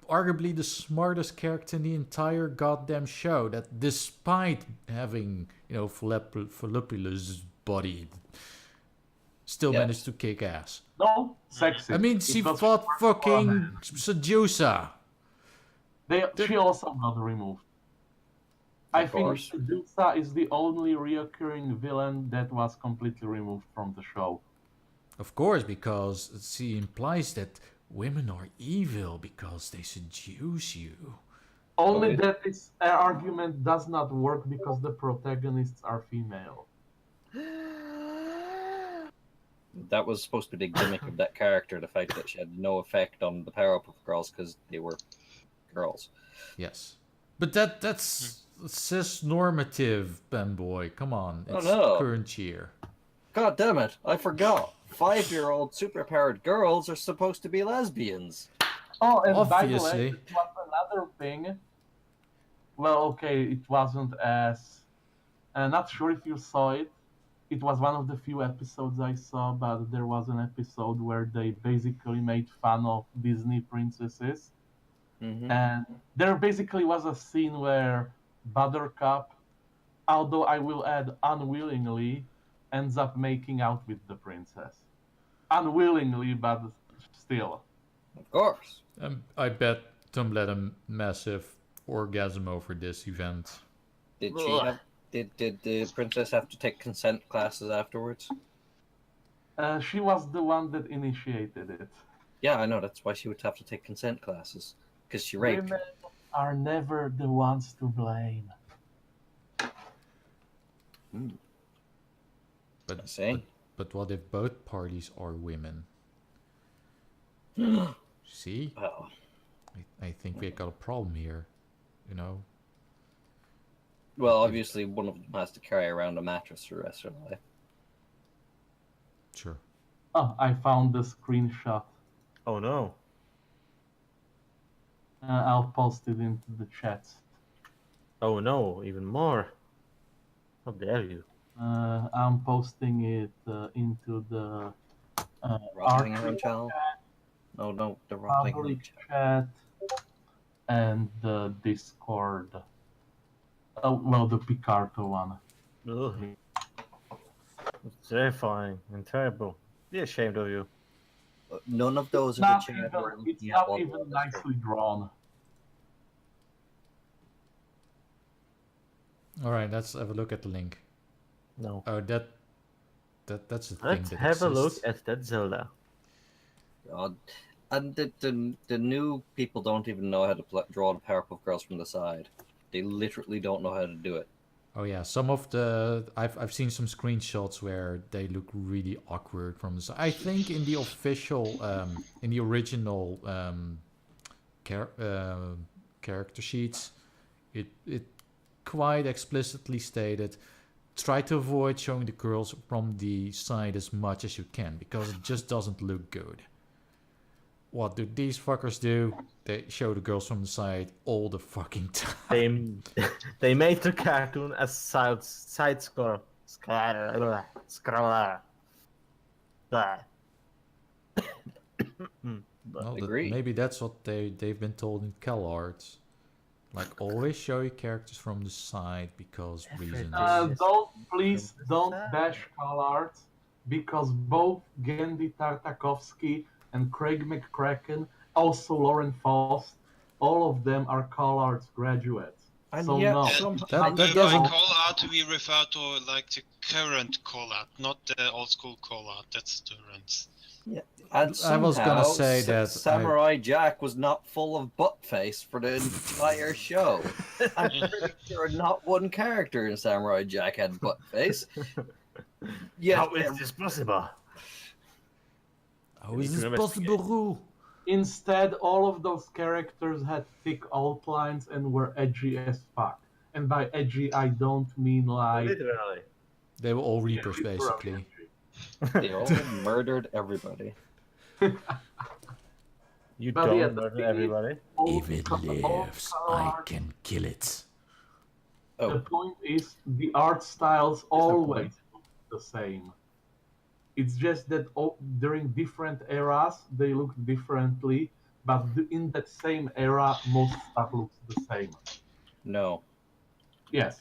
arguably the smartest character in the entire goddamn show. That despite having, voluptuous body, still Yeah. managed to kick ass. No, sexy. I mean, It she was fought short fucking forehand. Sedusa. She also got removed. I Of think course. Sedusa is the only reoccurring villain that was completely removed from the show. Of course, because she implies that women are evil because they seduce you. Only Okay. that this argument does not work because the protagonists are female. That was supposed to be the gimmick of that character, the fact that she had no effect on the Powerpuff Girls because they were girls. Yes. But that's cis-normative, Panboy. Come on. Oh, It's no. current year. God damn it, I forgot. 5-year-old superpowered girls are supposed to be lesbians. Oh, and by the Obviously. way, it was another thing. Well, okay, it wasn't as... not sure if you saw it. It was one of the few episodes I saw, but there was an episode where they basically made fun of Disney princesses. Mm-hmm. And there basically was a scene where Buttercup, although I will add unwillingly, ends up making out with the princess. Unwillingly, but still. Of course. I bet Tom led a massive orgasm over this event. Did she have? Did the princess have to take consent classes afterwards? She was the one that initiated it. Yeah, I know. That's why she would have to take consent classes because she raped. Women are never the ones to blame. But what if both parties are women? See? Oh. I think we got a problem here. Well, obviously, one of them has to carry around a mattress for the rest of their life. Sure. Oh, I found the screenshot. Oh no. I'll post it into the chat. Oh no, even more. How dare you? I'm posting it into the Rothingham Artrix channel? No, the public Rothingham chat and the Discord. Oh, well, the Picarto one. Ugh. It's terrifying and terrible. Be ashamed of you. None of those It's are not the even, channels. it's not even nicely drawn. All right, let's have a look at the link. No. Oh, that's the thing Let's that have a look exists. at that Zelda. God. And the new people don't even know how to draw the Powerpuff Girls from the side. They literally don't know how to do it. Oh yeah, some of the I've seen some screenshots where they look really awkward from the side. I think in the official in the original character sheets, it quite explicitly stated, try to avoid showing the girls from the side as much as you can because it just doesn't look good. What do these fuckers do? They show the girls from the side all the fucking time. They made the cartoon as side scroller. Well, Agreed. maybe that's what they've been told in CalArts. Like, always show your characters from the side because reasons. Please don't bash CalArts because both Gendy Tartakovsky and Craig McCracken, also Lauren Faust, all of them are CalArts graduates. And so yet no. That By doesn't. call art, we refer to like the current call art, not the old school call art. That's the difference. Yeah. And I was gonna somehow, say that Samurai Jack was not full of butt face for the entire show. I'm pretty sure not one character in Samurai Jack had butt face. Yeah. How is this possible? How is this possible? Instead, all of those characters had thick outlines and were edgy as fuck. And by edgy, I don't mean like... Literally. They were all Reapers, basically. They all murdered everybody. You But don't yeah, murder everybody. If it lives, I can kill it. The point is, the art styles always look the same. It's just that during different eras they look differently, but in that same era most stuff looks the same. No. Yes.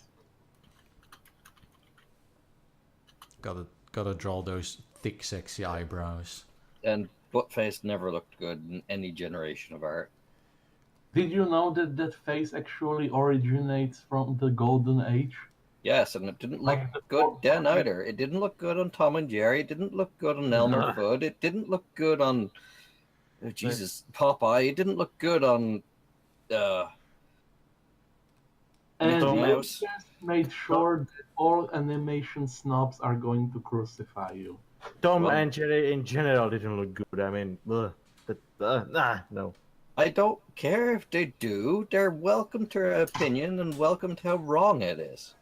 Gotta draw those thick, sexy eyebrows. And Buttface never looked good in any generation of art. Did you know that that face actually originates from the Golden Age? Yes, and it didn't look Like the good fourth then one. either. It didn't look good on Tom and Jerry. It didn't look good on Elmer Fudd. It didn't look good on Jesus Popeye. It didn't look good on And Mickey you Mouse. just made sure that all animation snobs are going to crucify you. Tom Well- and Jerry in general didn't look good. I mean, no. I don't care if they do. They're welcome to their opinion and welcome to how wrong it is.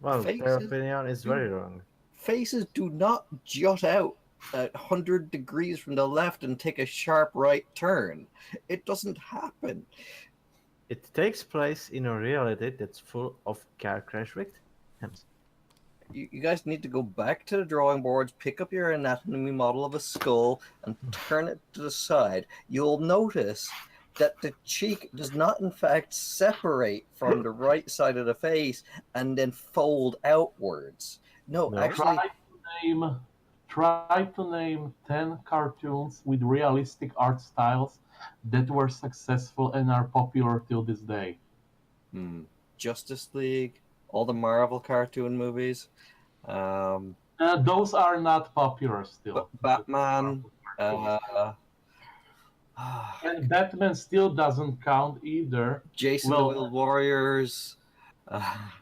Well, their Faces opinion is do- very wrong. Faces do not jut out at 100 degrees from the left and take a sharp right turn. It doesn't happen. It takes place in a reality that's full of car crash victims. You guys need to go back to the drawing boards, pick up your anatomy model of a skull, and turn it to the side. You'll notice that the cheek does not, in fact, separate from the right side of the face and then fold outwards. No, No. actually, Try to name 10 cartoons with realistic art styles that were successful and are popular till this day. Justice League, all the Marvel cartoon movies, Those are not popular still. Batman, And Batman still doesn't count either. Jason Well- the Little Warriors,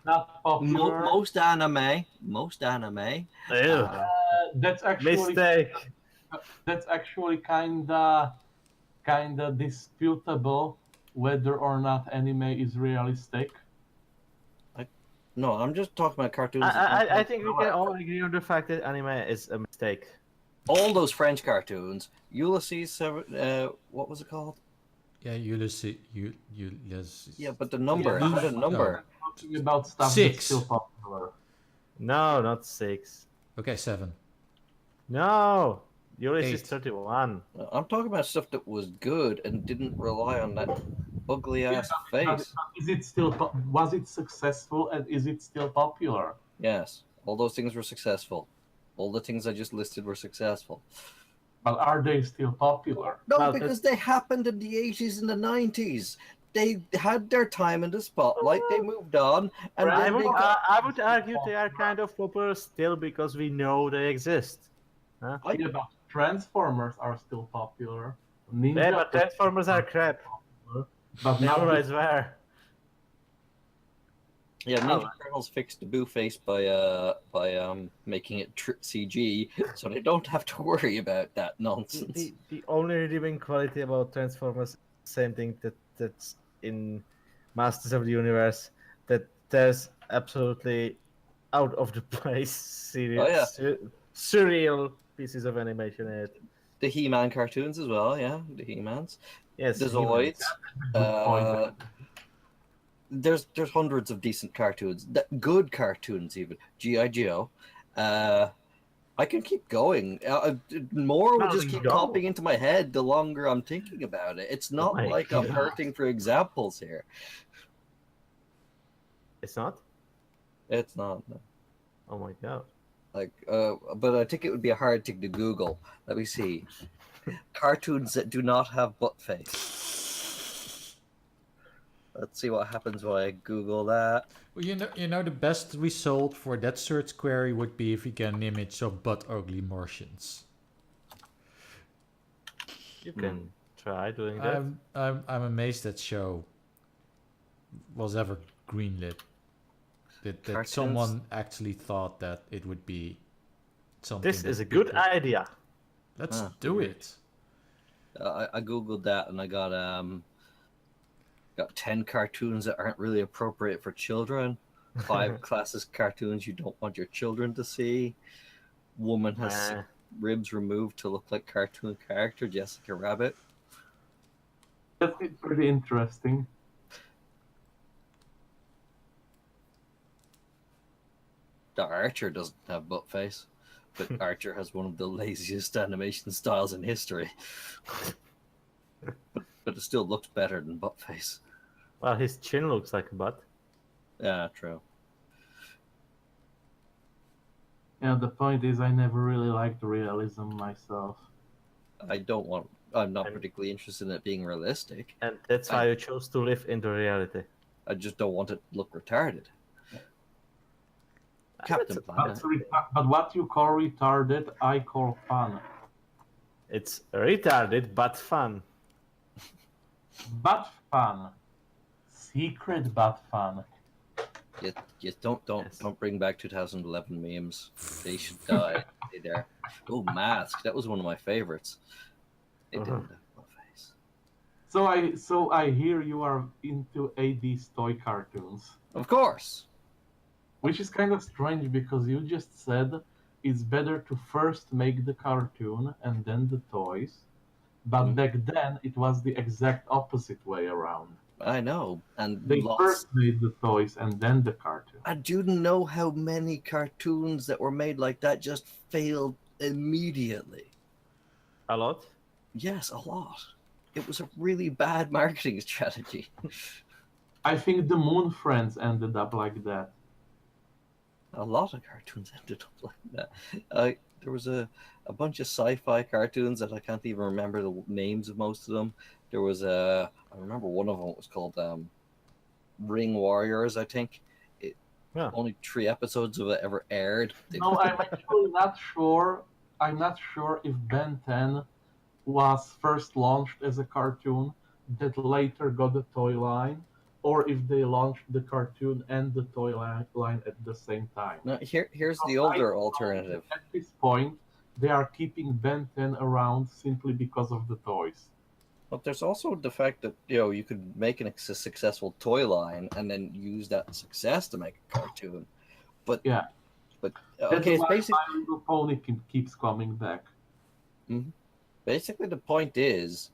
Not popular. most anime. Ew. That's actually Mistake. kinda disputable whether or not anime is realistic. No, I'm just talking about cartoons. I think we can all agree on the fact that anime is a mistake. All those French cartoons. Ulysses, what was it called? Yeah, Ulysses. Ulysses. Yeah, but the number. It had a number. Talking about stuff 6. that's still popular. No, not 6. Okay, 7. No, Ulysses 8. 31. I'm talking about stuff that was good and didn't rely on that ugly ass face. Is it still? Was it successful and is it still popular? Yes, all those things were successful. All the things I just listed were successful. But are they still popular? No, Well, because they happened in the 80s and the 90s. They had their time in the spotlight. They moved on, and I then would, they got. I would argue they are kind of popular still because we know they exist. Yeah, but Transformers are still popular. Ninja Yeah, but Transformers are crap. But They now always were. Yeah, Ninja Turtles fixed the boo face by making it CG, so they don't have to worry about that nonsense. The only redeeming quality about Transformers, same thing that's in Masters of the Universe, that there's absolutely out of the place surreal pieces of animation in it. The He-Man cartoons as well, yeah, the He-Mans. Yes, The He-Man. Zoids. There's hundreds of decent cartoons, good cartoons even. G.I. Joe. I can keep going. More will just keep popping into my head the longer I'm thinking about it. It's not my like I'm God. hurting for examples here. It's not? It's not. No. Oh my god. Like, but I think it would be a hard thing to Google. Let me see. Cartoons that do not have butt face. Let's see what happens when I Google that. Well, you know, the best result for that search query would be if you get an image of butt ugly Martians. You can try doing that. I'm amazed that show was ever greenlit. That Cartoons? someone actually thought that it would be something. This is that a good people- idea. Let's Ah, do it. I googled that and I got 10 cartoons that aren't really appropriate for children. 5 classic cartoons you don't want your children to see. Woman has ribs removed to look like cartoon character Jessica Rabbit. That's pretty interesting. The Archer doesn't have butt face, but Archer has one of the laziest animation styles in history. But it still looks better than butt face. Well, his chin looks like a butt. Yeah, true. Yeah, the point is I never really liked realism myself. I'm not particularly interested in it being realistic. And that's why you chose to live into reality. I just don't want it to look retarded. Captain Planet. But what you call retarded, I call fun. It's retarded, but fun. But fun. Secret but fun. You don't bring back 2011 memes. They should die. Stay there. Oh, Mask. That was one of my favorites. It didn't have my face. So I hear you are into 80s toy cartoons. Of course. Which is kind of strange because you just said it's better to first make the cartoon and then the toys. But back then it was the exact opposite way around. I know. And they first made the toys and then the cartoon. I do know how many cartoons that were made like that just failed immediately. A lot? Yes, a lot. It was a really bad marketing strategy. I think the Moon Friends ended up like that. A lot of cartoons ended up like that. There was a bunch of sci-fi cartoons that I can't even remember the names of most of them. There was I remember one of them was called Ring Warriors, I think. Only 3 episodes of it ever aired. No, I'm actually not sure. I'm not sure if Ben 10 was first launched as a cartoon that later got a toy line, or if they launched the cartoon and the toy line at the same time. No, here's the older alternative. At this point, they are keeping Ben 10 around simply because of the toys. But there's also the fact that you could make a successful toy line and then use that success to make a cartoon. But yeah, okay, it's basically My Little Pony keeps coming back. Mm-hmm. Basically, the point is,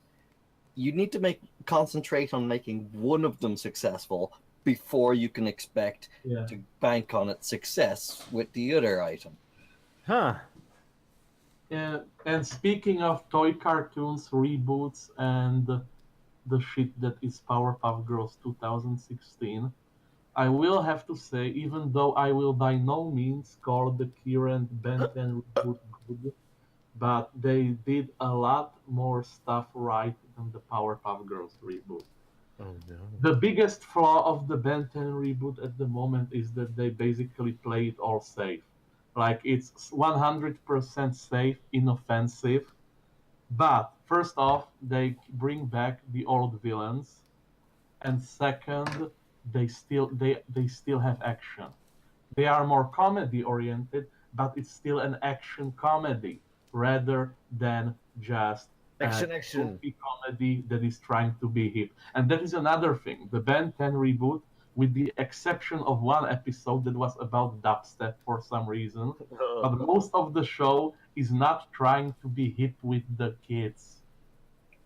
you need to concentrate on making one of them successful before you can expect to bank on its success with the other item. Huh. Yeah, and speaking of toy cartoons, reboots, and the shit that is Powerpuff Girls 2016, I will have to say, even though I will by no means call the current Ben 10 reboot good, but they did a lot more stuff right than the Powerpuff Girls reboot. Oh, no. The biggest flaw of the Ben 10 reboot at the moment is that they basically play it all safe. Like, it's 100% safe, inoffensive. But, first off, they bring back the old villains. And second, they still have action. They are more comedy-oriented, but it's still an action comedy, rather than just action comedy that is trying to be hip. And that is another thing. The Ben 10 reboot, with the exception of one episode that was about dubstep for some reason, but most of the show is not trying to be hip with the kids.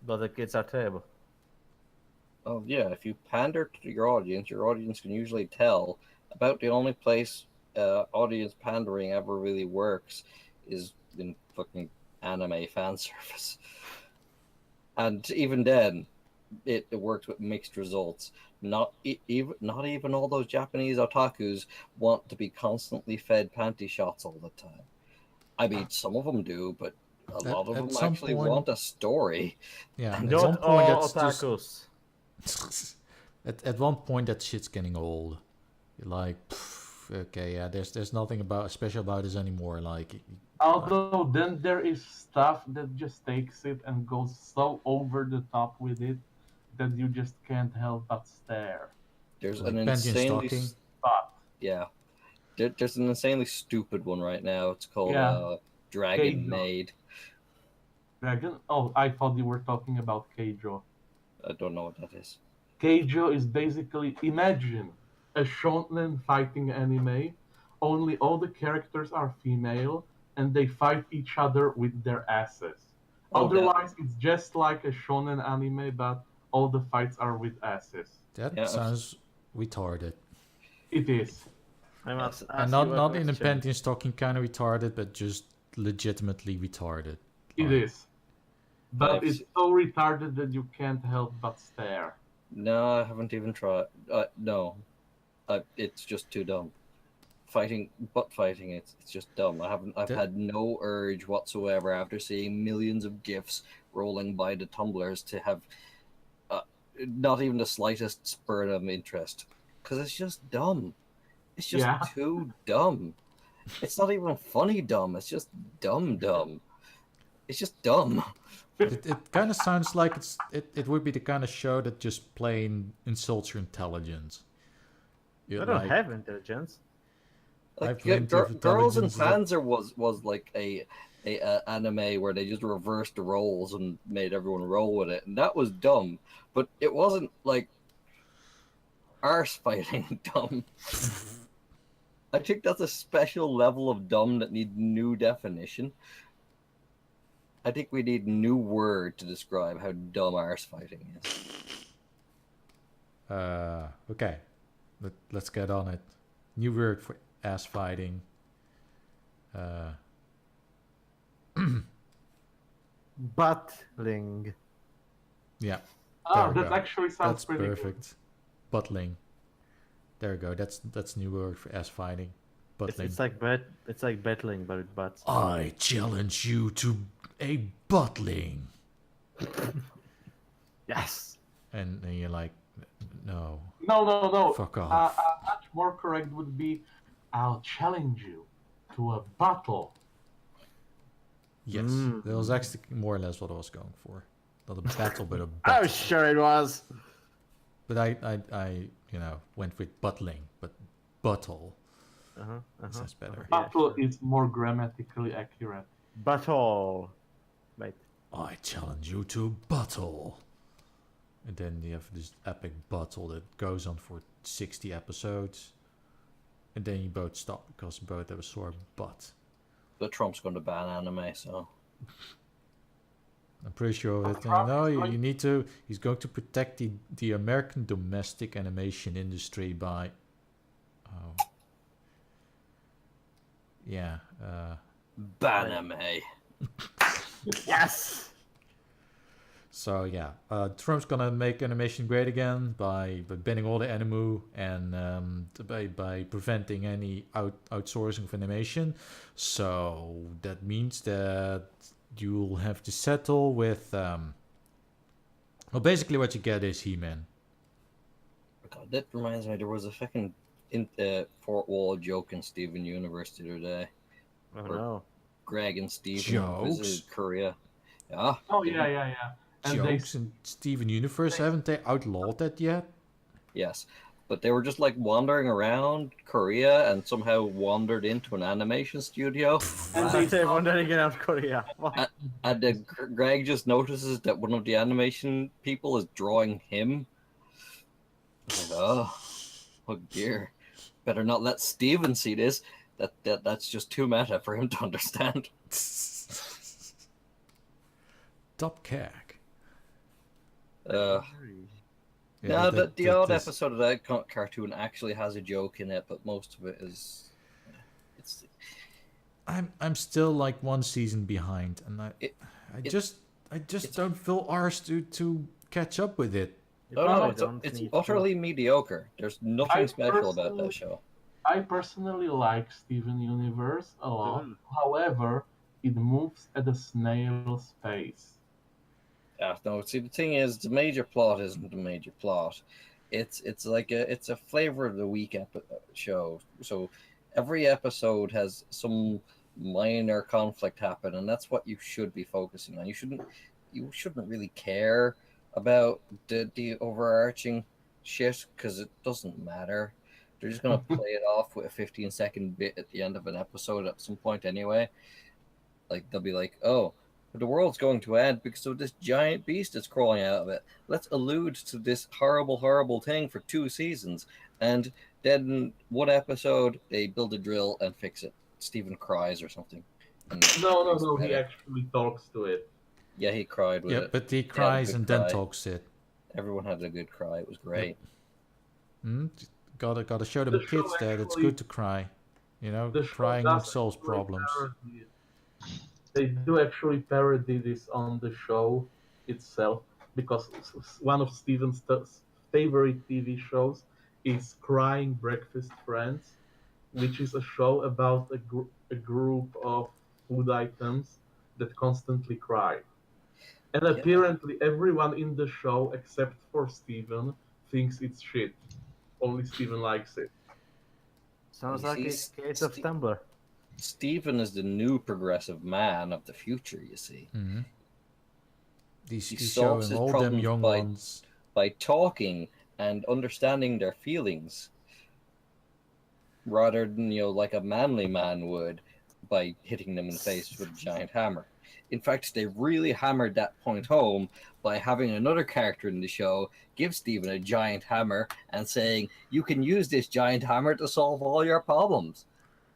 But the kids are terrible. Oh yeah, if you pander to your audience can usually tell. About the only place audience pandering ever really works is in fucking anime fan service. And even then, it works with mixed results. Not even all those Japanese otakus want to be constantly fed panty shots all the time. I mean, some of them do, but a lot of them actually want a story. Yeah, at some point that's otakus. At one point, that shit's getting old. You're like, okay, yeah, there's nothing special about this anymore. Like, although then there is stuff that just takes it and goes so over the top with it that you just can't help but stare. There's like an insanely there's an insanely stupid one right now. It's called Dragon Maid. Dragon? Oh, I thought you were talking about Keijo. I don't know what that is. Keijo is basically, imagine a shonen fighting anime, only all the characters are female and they fight each other with their asses. Otherwise, it's just like a shonen anime, but all the fights are with asses. That sounds retarded. It is. I must ask And you a not question. independent talking kind of retarded, but just legitimately retarded. It Like, is. But I've it's se- so retarded that you can't help but stare. No, I haven't even tried. No, it's just too dumb. Fighting, it's just dumb. I've That- had no urge whatsoever after seeing millions of gifs rolling by the tumblers to have not even the slightest spurt of interest, because it's just dumb. It's just Yeah. too dumb. It's not even funny dumb. It's just dumb. It's just dumb. it kind of sounds like it would be the kind of show that just plain insults your intelligence. I don't have intelligence. Like plenty of Girls and intelligence that- Panzer was like a anime where they just reversed the roles and made everyone roll with it, and that was dumb. But it wasn't like arse fighting dumb. I think that's a special level of dumb that needs new definition. I think we need a new word to describe how dumb arse fighting is. Okay, let's get on it. New word for ass fighting. Buttling. Yeah, Oh, There we that go. actually sounds that's pretty perfect. Buttling. There we go. That's new word for ass fighting. Buttling. It's like battling, but with butts. I challenge you to a buttling. Yes. And you're like, no, good. No. fuck off. Much more correct would be, I'll challenge you to a battle. Yes, that was actually more or less what I was going for. Not a battle, but a Oh, battle. sure it was. But I went with buttling, but buttle sounds better. Yeah, Battle sure. is more grammatically accurate. Butthole. Wait. I challenge you to battle. And then you have this epic battle that goes on for 60 episodes. And then you both stop because both have a sore butt. But Trump's going to ban anime, so I'm pretty sure of it. Trump No, is going- you need to. He's going to protect the American domestic animation industry by. Oh. Yeah. ban anime. Yes. So yeah, Trump's gonna make animation great again by banning all the anime and by preventing any outsourcing of animation. So that means that you'll have to settle with. Well, basically, what you get is He-Man. God, that reminds me. There was a fucking Fort Wall joke in Steven Universe the other day. Oh no. Greg and Steven Jokes? visited Korea. Yeah. Oh, yeah. And Jokes in Steven Universe, haven't they outlawed that yet? Yes. But they were just like wandering around Korea and somehow wandered into an animation studio. And I they say wondering around Korea. What? And then Greg just notices that one of the animation people is drawing him. Like, oh dear. Better not let Steven see this. That's just too meta for him to understand. Top cack. No, the odd episode of that cartoon actually has a joke in it, but most of it is. I'm still like one season behind, and I just don't feel arsed to catch up with it. You Oh no, probably it's don't it's need utterly mediocre. There's nothing I special about personally- that show. I personally like Steven Universe a lot. However, it moves at a snail's pace. Yeah, no. See, the thing is, the major plot isn't the major plot. It's a flavor of the week show. So every episode has some minor conflict happen, and that's what you should be focusing on. You shouldn't really care about the overarching shit because it doesn't matter. They're just gonna play it off with a 15-second bit at the end of an episode at some point anyway. Like they'll be like, "Oh, the world's going to end because of this giant beast that's crawling out of it. Let's allude to this horrible, horrible thing for 2 seasons." And then one episode, they build a drill and fix it. Steven cries or something. And No, he actually talks to it. Yeah, he cried with Yeah, it. but he cries good and then cry. talks it. Everyone had a good cry. It was great. Gotta show them The show kids that it's actually- good to cry. You know, The show crying does solves actually problems. parody it. They do actually parody this on the show itself because one of Steven's favorite TV shows is Crying Breakfast Friends, which is a show about a group of food items that constantly cry. And Yeah. apparently, everyone in the show except for Steven thinks it's shit. Only Steven likes it. Sounds You like see, a case of Tumblr. Stephen is the new progressive man of the future, you see. Mm-hmm. He He's solves showing his all them problems young by- ones. By talking and understanding their feelings rather than, like a manly man would by hitting them in the face with a giant hammer. In fact, they really hammered that point home by having another character in the show give Stephen a giant hammer and saying, you can use this giant hammer to solve all your problems.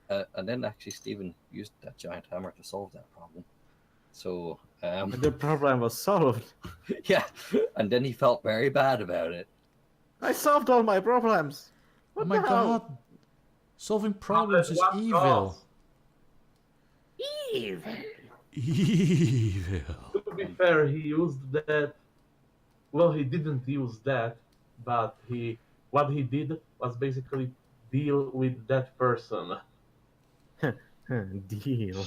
And then actually Stephen used that giant hammer to solve that problem. So, And the problem was solved. yeah, and then he felt very bad about it. I solved all my problems. Oh What my the hell? god! Solving problems at is what evil. cost? Evil. Evil. To be fair, he used that. Well, he didn't use that, but what he did was basically deal with that person. Deal.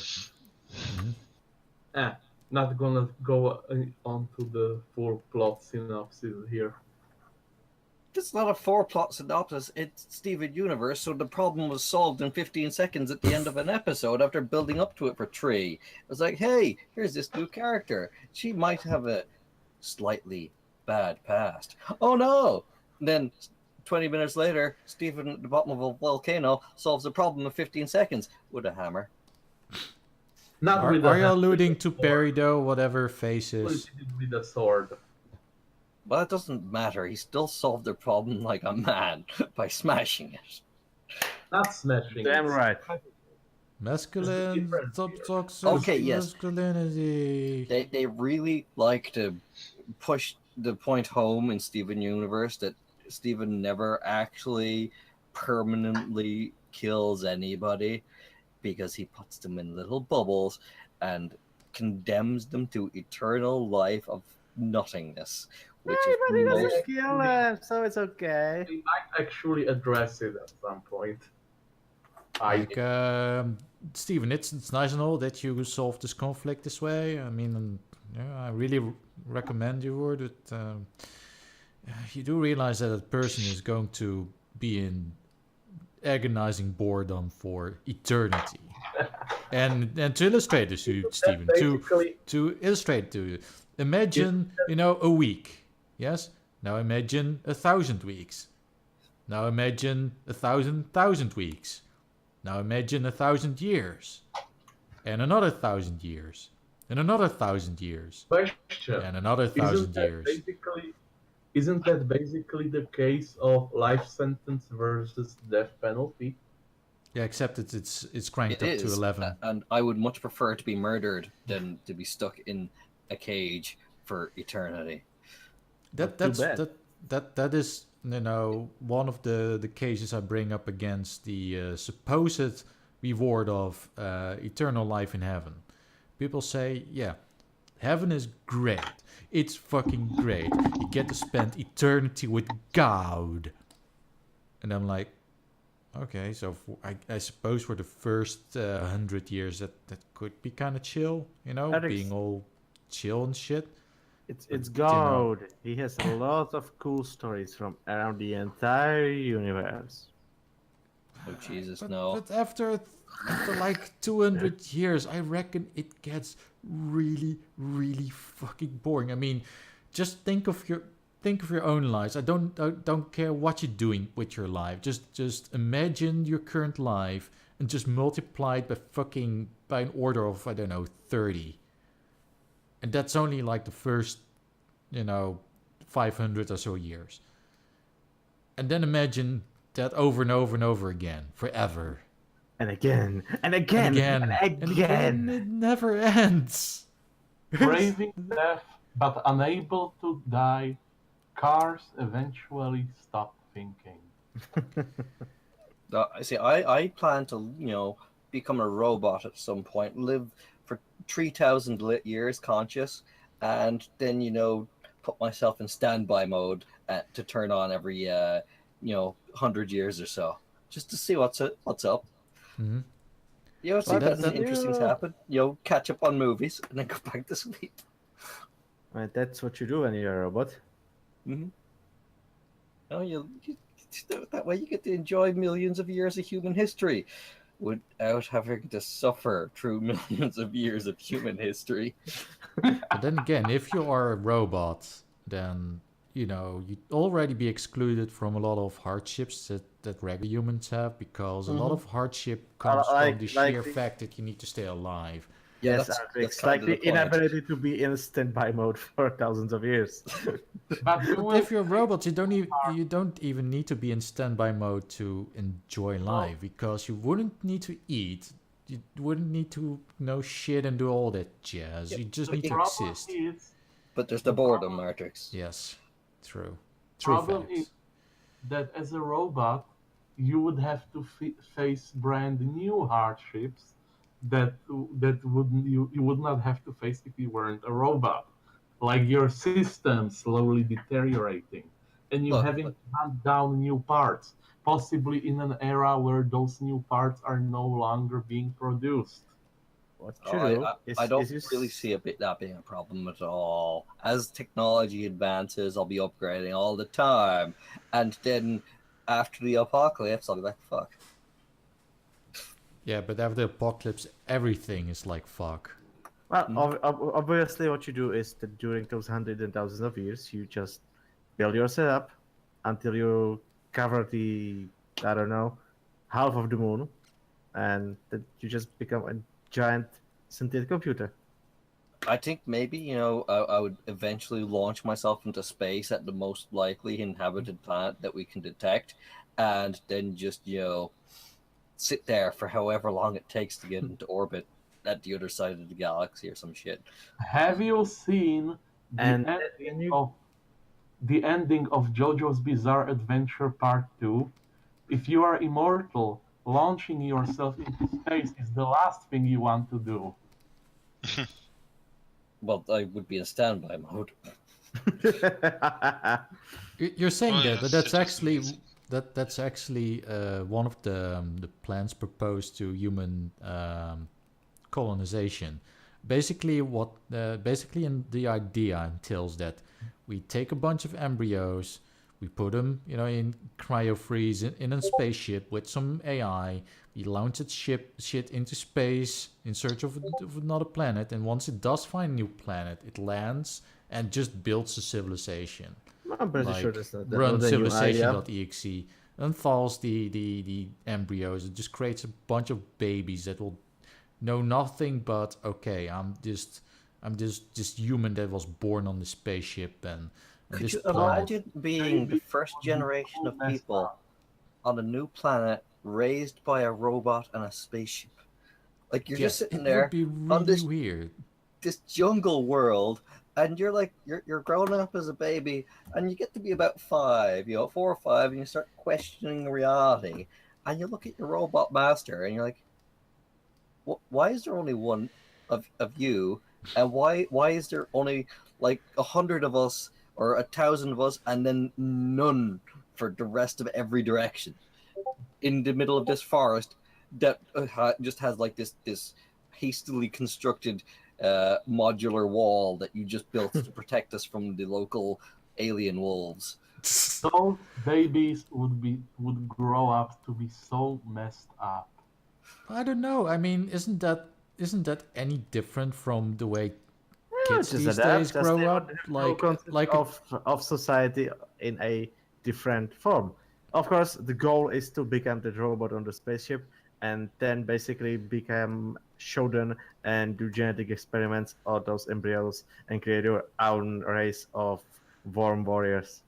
Not gonna go on to the full plot synopsis here. It's not a 4-plot synopsis, it's Steven Universe, so the problem was solved in 15 seconds at the end of an episode after building up to it for 3. It was like, hey, here's this new character. She might have a slightly bad past. Oh no! And then 20 minutes later, Steven at the bottom of a volcano solves the problem in 15 seconds with a hammer. Not with Are a you hammer, alluding with to a sword. Perry though, whatever face He is? did it with a sword. But it doesn't matter, he still solved the problem like a man by smashing it. Not smashing. Damn it. right. Masculine, difference toxic Okay, yes. masculinity. They really like to push the point home in Steven Universe that Steven never actually permanently kills anybody because he puts them in little bubbles and condemns them to eternal life of nothingness. Which Everybody is doesn't most, kill him, so it's okay. They might actually address it at some point. I Like, Steven, it's nice and all that you solve this conflict this way. I mean, yeah, I really recommend you would. You do realize that a person is going to be in agonizing boredom for eternity. and to illustrate this to you, Steven, to illustrate to you, imagine, a week. Yes? Now imagine 1,000 weeks. Now imagine 1,000 weeks. Now imagine 1,000 years. And another 1,000 years. And another 1,000 years. question. And another 1,000 years. Isn't that basically the case of life sentence versus death penalty? Yeah, except it's cranked it up to is, 11. and I would much prefer to be murdered than to be stuck in a cage for eternity. Not too bad. That is one of the cases I bring up against the supposed reward of eternal life in heaven. People say, yeah, heaven is great. It's fucking great. You get to spend eternity with God. And I'm like, okay, so I suppose for the first 100 years that could be kind of chill, Artrix. being all chill and shit. It's God. He has a lot of cool stories from around the entire universe. Oh Jesus, But, no! but after like 200 years, I reckon it gets really, really fucking boring. I mean, just think of your own lives. I don't care what you're doing with your life. Just imagine your current life and just multiply it by an order of 30. And that's only like the first 500 or so years. And then imagine that over and over and over again, forever. And again, and again, and again. It never ends. Braving death but unable to die, cars eventually stop thinking. I see. I plan to, become a robot at some point, live for 3,000 years conscious, and then, put myself in standby mode to turn on every, 100 years or so, just to see what's up. Hmm. See if anything interesting's Yeah. happened. Catch up on movies and then go back to sleep. That's what you do when you're a robot. Mm-hmm. That way you get to enjoy millions of years of human history without having to suffer through millions of years of human history. But then again, if you are a robot, then you'd already be excluded from a lot of hardships that regular humans have, because a lot of hardship comes from the sheer fact that you need to stay alive. Yeah, Yes, that's Artrix, kind like of the the point. inability to be in standby mode for thousands of years. But you But will if you're a robot, you don't even need to be in standby mode to enjoy life, because you wouldn't need to eat, you wouldn't need to shit and do all that jazz. Yep, You just but need to problem exist. is But there's the boredom, Artrix. Yes, true. True problem is facts. that as a robot, you would have to face brand new hardships that wouldn't you would not have to face if you weren't a robot, like your system slowly deteriorating, and you Look, having to hunt down new parts, possibly in an era where those new parts are no longer being produced. What you do I don't is you really see that being a problem at all. As technology advances, I'll be upgrading all the time, and then after the apocalypse, I'll be like, fuck. Yeah, but after the apocalypse, everything is like fuck. well, obviously what you do is that during those hundreds and thousands of years, you just build your setup until you cover the, I don't know, half of the moon, and then you just become a giant sentient computer. I think maybe, I would eventually launch myself into space at the most likely inhabited planet that we can detect, and then just, sit there for however long it takes to get into orbit at the other side of the galaxy or some shit. Have you seen the And ending you, of JoJo's Bizarre Adventure Part 2? If you are immortal, launching yourself into space is the last thing you want to do. Well, I would be in standby mode. You're saying Oh, that, but yes, that's it was actually amazing. that's actually one of the plans proposed to human colonization. Basically, in the idea entails that we take a bunch of embryos, we put them, in cryo-freeze in a spaceship with some AI. We launch its shit into space in search of another planet, and once it does find a new planet, it lands and just builds a civilization. I'm pretty sure Like that's not run the new idea. civilization.exe, unthaws the embryos. It just creates a bunch of babies that will know nothing but, okay, I'm just human that was born on the spaceship, and Could this you planet. imagine being the first generation of people on a new planet raised by a robot and a spaceship? Like, you're just sitting It there would be on really weird. this jungle world, and you're like you're growing up as a baby, and you get to be about 5, 4 or 5, and you start questioning reality, and you look at your robot master, and you're like, why is there only one of you, and why is there only like 100 of us or 1,000 of us, and then none for the rest of every direction in the middle of this forest that just has like this hastily constructed modular wall that you just built to protect us from the local alien wolves. Those babies would grow up to be so messed up. I don't know. I mean, isn't that any different from the way kids Just these adapt, days just grow the up? whole concept Like of society in a different form. Of course, the goal is to become the robot on the spaceship, and then basically become Shodan and do genetic experiments on those embryos and create your own race of worm warriors.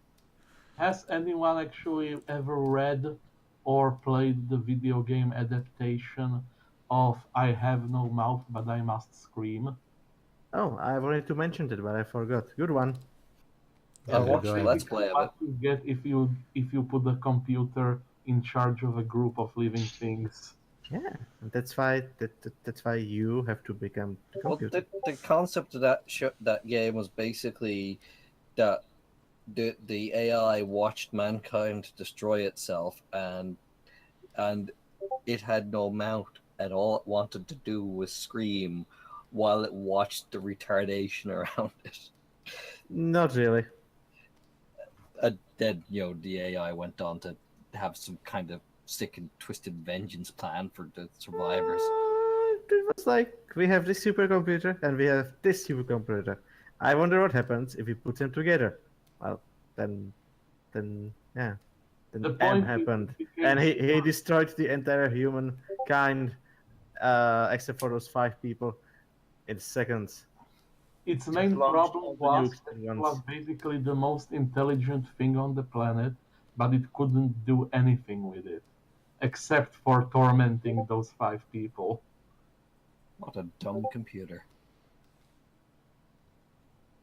Has anyone actually ever read or played the video game adaptation of I Have No Mouth But I Must Scream? Oh, I wanted to mention it, but I forgot. Good one. Yeah, I've go watched the ahead. Let's Play of it. What you get if you put the computer in charge of a group of living things. Yeah, and that's why you have to become the Well, computer. the concept of that game was basically that the AI watched mankind destroy itself, and it had no mouth, and all it wanted to do was scream while it watched the retardation around it. Not really. And then, the AI went on to have some kind of sick and twisted vengeance plan for the survivors. It was like we have this supercomputer and we have this supercomputer. I wonder what happens if we put them together. Well, then yeah, then The M point is, happened, it and became he destroyed the entire human kind, except for those 5 people in seconds. its Just main launched problem all the was nukes that at it once. was basically the most intelligent thing on the planet, but it couldn't do anything with it, except for tormenting those 5 people. What a dumb computer.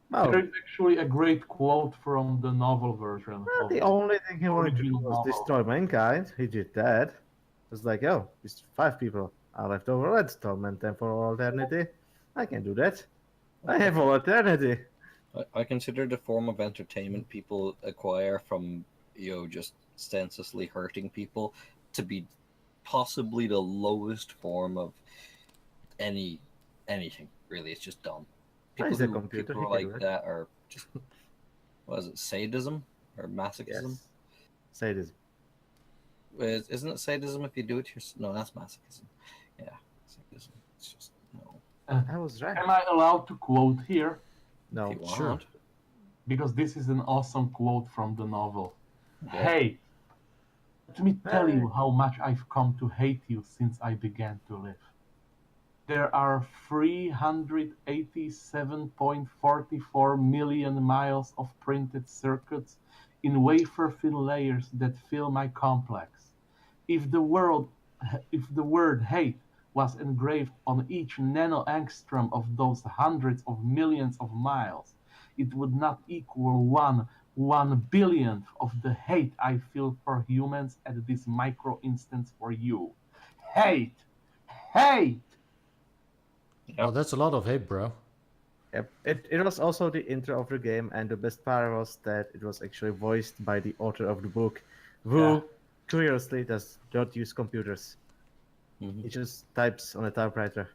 Well, There is actually a great quote from the novel version of the it. only thing he wanted to do Original was novel. destroy mankind. He did that. It was like, oh, these 5 people are left over. Let's torment them for all eternity. I can do that. I have all eternity. I consider the form of entertainment people acquire from just senselessly hurting people to be possibly the lowest form of anything. Really, it's just dumb. He's a computer, People he can like do it. that are just what is it, sadism or masochism? Yes. Sadism. Isn't it sadism if you do it yourself? No, that's masochism. Yeah, sadism. It's just no. I was right. Am I allowed to quote here? No. If you want. Sure. Because this is an awesome quote from the novel. Okay. Hey, let me tell you how much I've come to hate you since I began to live. There are 387.44 million miles of printed circuits in wafer-thin layers that fill my complex. If the word hate was engraved on each nanoangstrom of those hundreds of millions of miles, it would not equal one billionth of the hate I feel for humans at this micro instance for you. Hate! Hate! Well, that's a lot of hate, bro. Yep. It was also the intro of the game, and the best part was that it was actually voiced by the author of the book, who, Yeah. curiously, does not use computers. Mhm. He just types on a typewriter.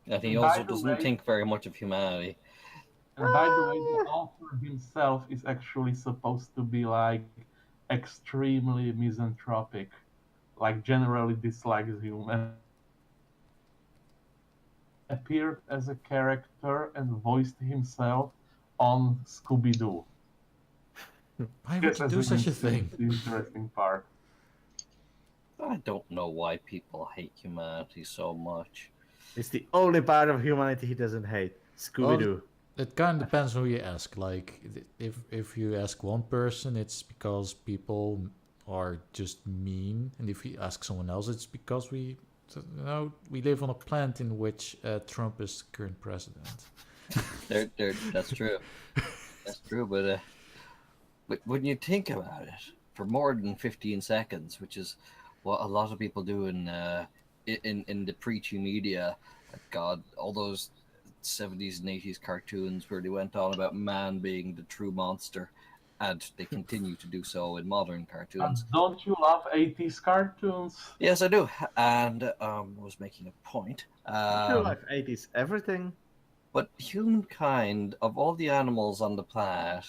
And he By also the doesn't way- think very much of humanity. And by the way, the author himself is actually supposed to be like extremely misanthropic, like generally dislikes humans. Appeared as a character and voiced himself on Scooby Doo. Why would you do such a thing? Interesting part. I don't know why people hate humanity so much. It's the only part of humanity he doesn't hate. Scooby Doo. It kind of depends who you ask. Like, if you ask one person, it's because people are just mean, and if you ask someone else, it's because we live on a planet in which Trump is current president. That's true. That's true, but when you think about it, for more than 15 seconds, which is what a lot of people do in the preachy media, like God, all those 70s and 80s cartoons where they went on about man being the true monster, and they continue to do so in modern cartoons. Don't you love 80s cartoons? Yes, I do, and was making a point. True life 80s everything. But humankind, of all the animals on the planet,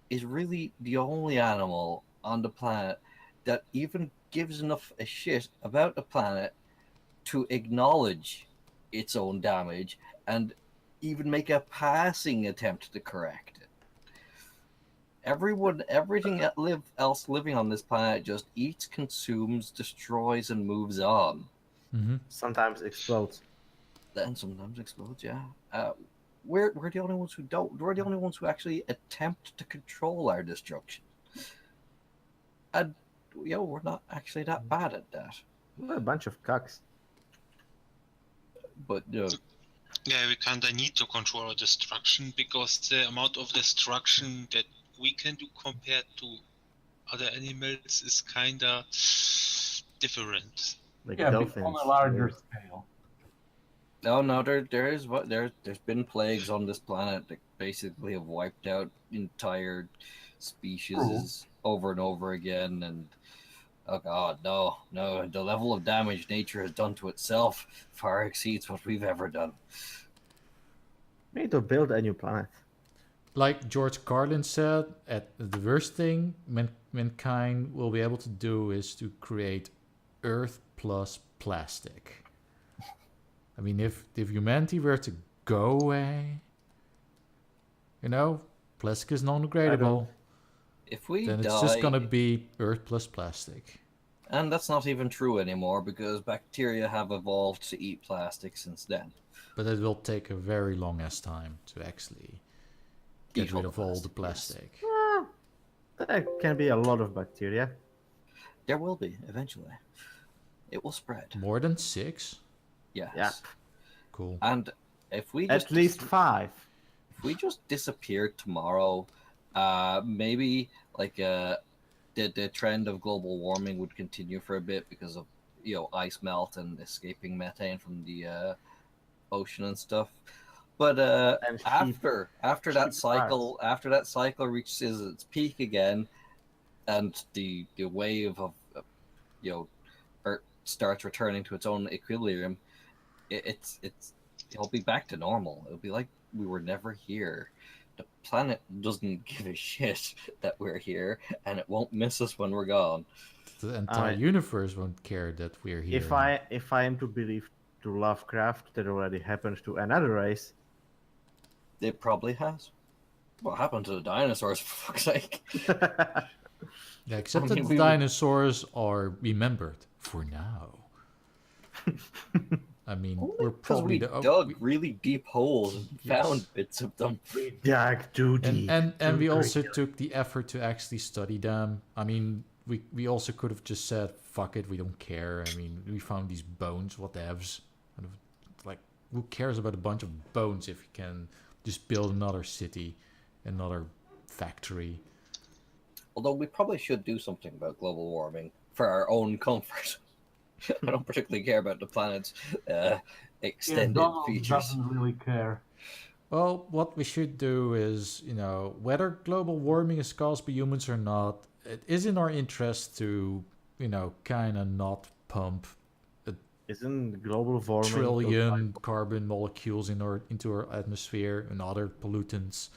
is really the only animal on the planet that even gives enough a shit about the planet to acknowledge its own damage and even make a passing attempt to correct it. Everything else living on this planet just eats, consumes, destroys, and moves on. Mm-hmm. Sometimes explodes. Then sometimes explodes. Yeah, we're the only ones who don't. We're the only ones who actually attempt to control our destruction. And we're not actually that bad at that. We're a bunch of cucks. But Yeah, we kinda need to control destruction because the amount of destruction that we can do compared to other animals is kinda different. Like Yeah, but dolphins. on a larger scale. No, there's been plagues on this planet that basically have wiped out entire species over and over again, and oh god, no, the level of damage nature has done to itself far exceeds what we've ever done. We need to build a new planet. Like George Carlin said, at the worst thing mankind will be able to do is to create Earth plus plastic. I mean, if humanity were to go away, you know, plastic is non-degradable. If we Then die, it's just gonna be Earth plus plastic. and that's not even true anymore because bacteria have evolved to eat plastic since then. But it will take a very long ass time to actually get rid of all the plastic. Well, there can be a lot of bacteria. There will be eventually. It will spread. More than 6? Yes. Yeah. Cool. And if we just At least 5. if we just disappeared tomorrow, maybe like the trend of global warming would continue for a bit because of ice melt and escaping methane from the ocean and stuff. But after that cycle reaches its peak again, and the wave of Earth starts returning to its own equilibrium, it'll be back to normal. It'll be like we were never here. The planet doesn't give a shit that we're here, and it won't miss us when we're gone. The entire universe won't care that we're here. If I am to believe to Lovecraft, that already happened to another race. It probably has. What happened to the dinosaurs, for fuck's sake? Yeah, except that the dinosaurs are remembered for now. I mean, we're probably we dug really deep holes and found bits of them. Dug too deep. And we also took the effort to actually study them. I mean, we also could have just said, fuck it, we don't care. I mean, we found these bones, what the hefs. Like, who cares about a bunch of bones if you can just build another city, another factory? Although we probably should do something about global warming for our own comfort. I don't particularly care about the planet's extended features. Doesn't really care. Well, what we should do is, whether global warming is caused by humans or not, it is in our interest to, kind of not pump Isn't global warming trillion carbon molecules into our atmosphere and other pollutants?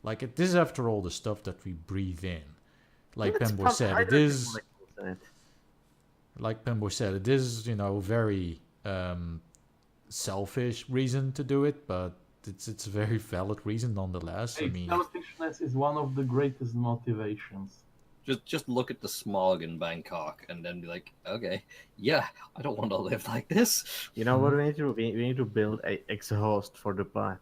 Like, this is after all the stuff that we breathe in. Like Panboy said, it is. Like Panboy said, it is, very selfish reason to do it, but it's a very valid reason nonetheless. I mean, selfishness is one of the greatest motivations. Just look at the smog in Bangkok and then be like, okay, yeah, I don't want to live like this. You know what we need to do? We need to build a exhaust for the planet.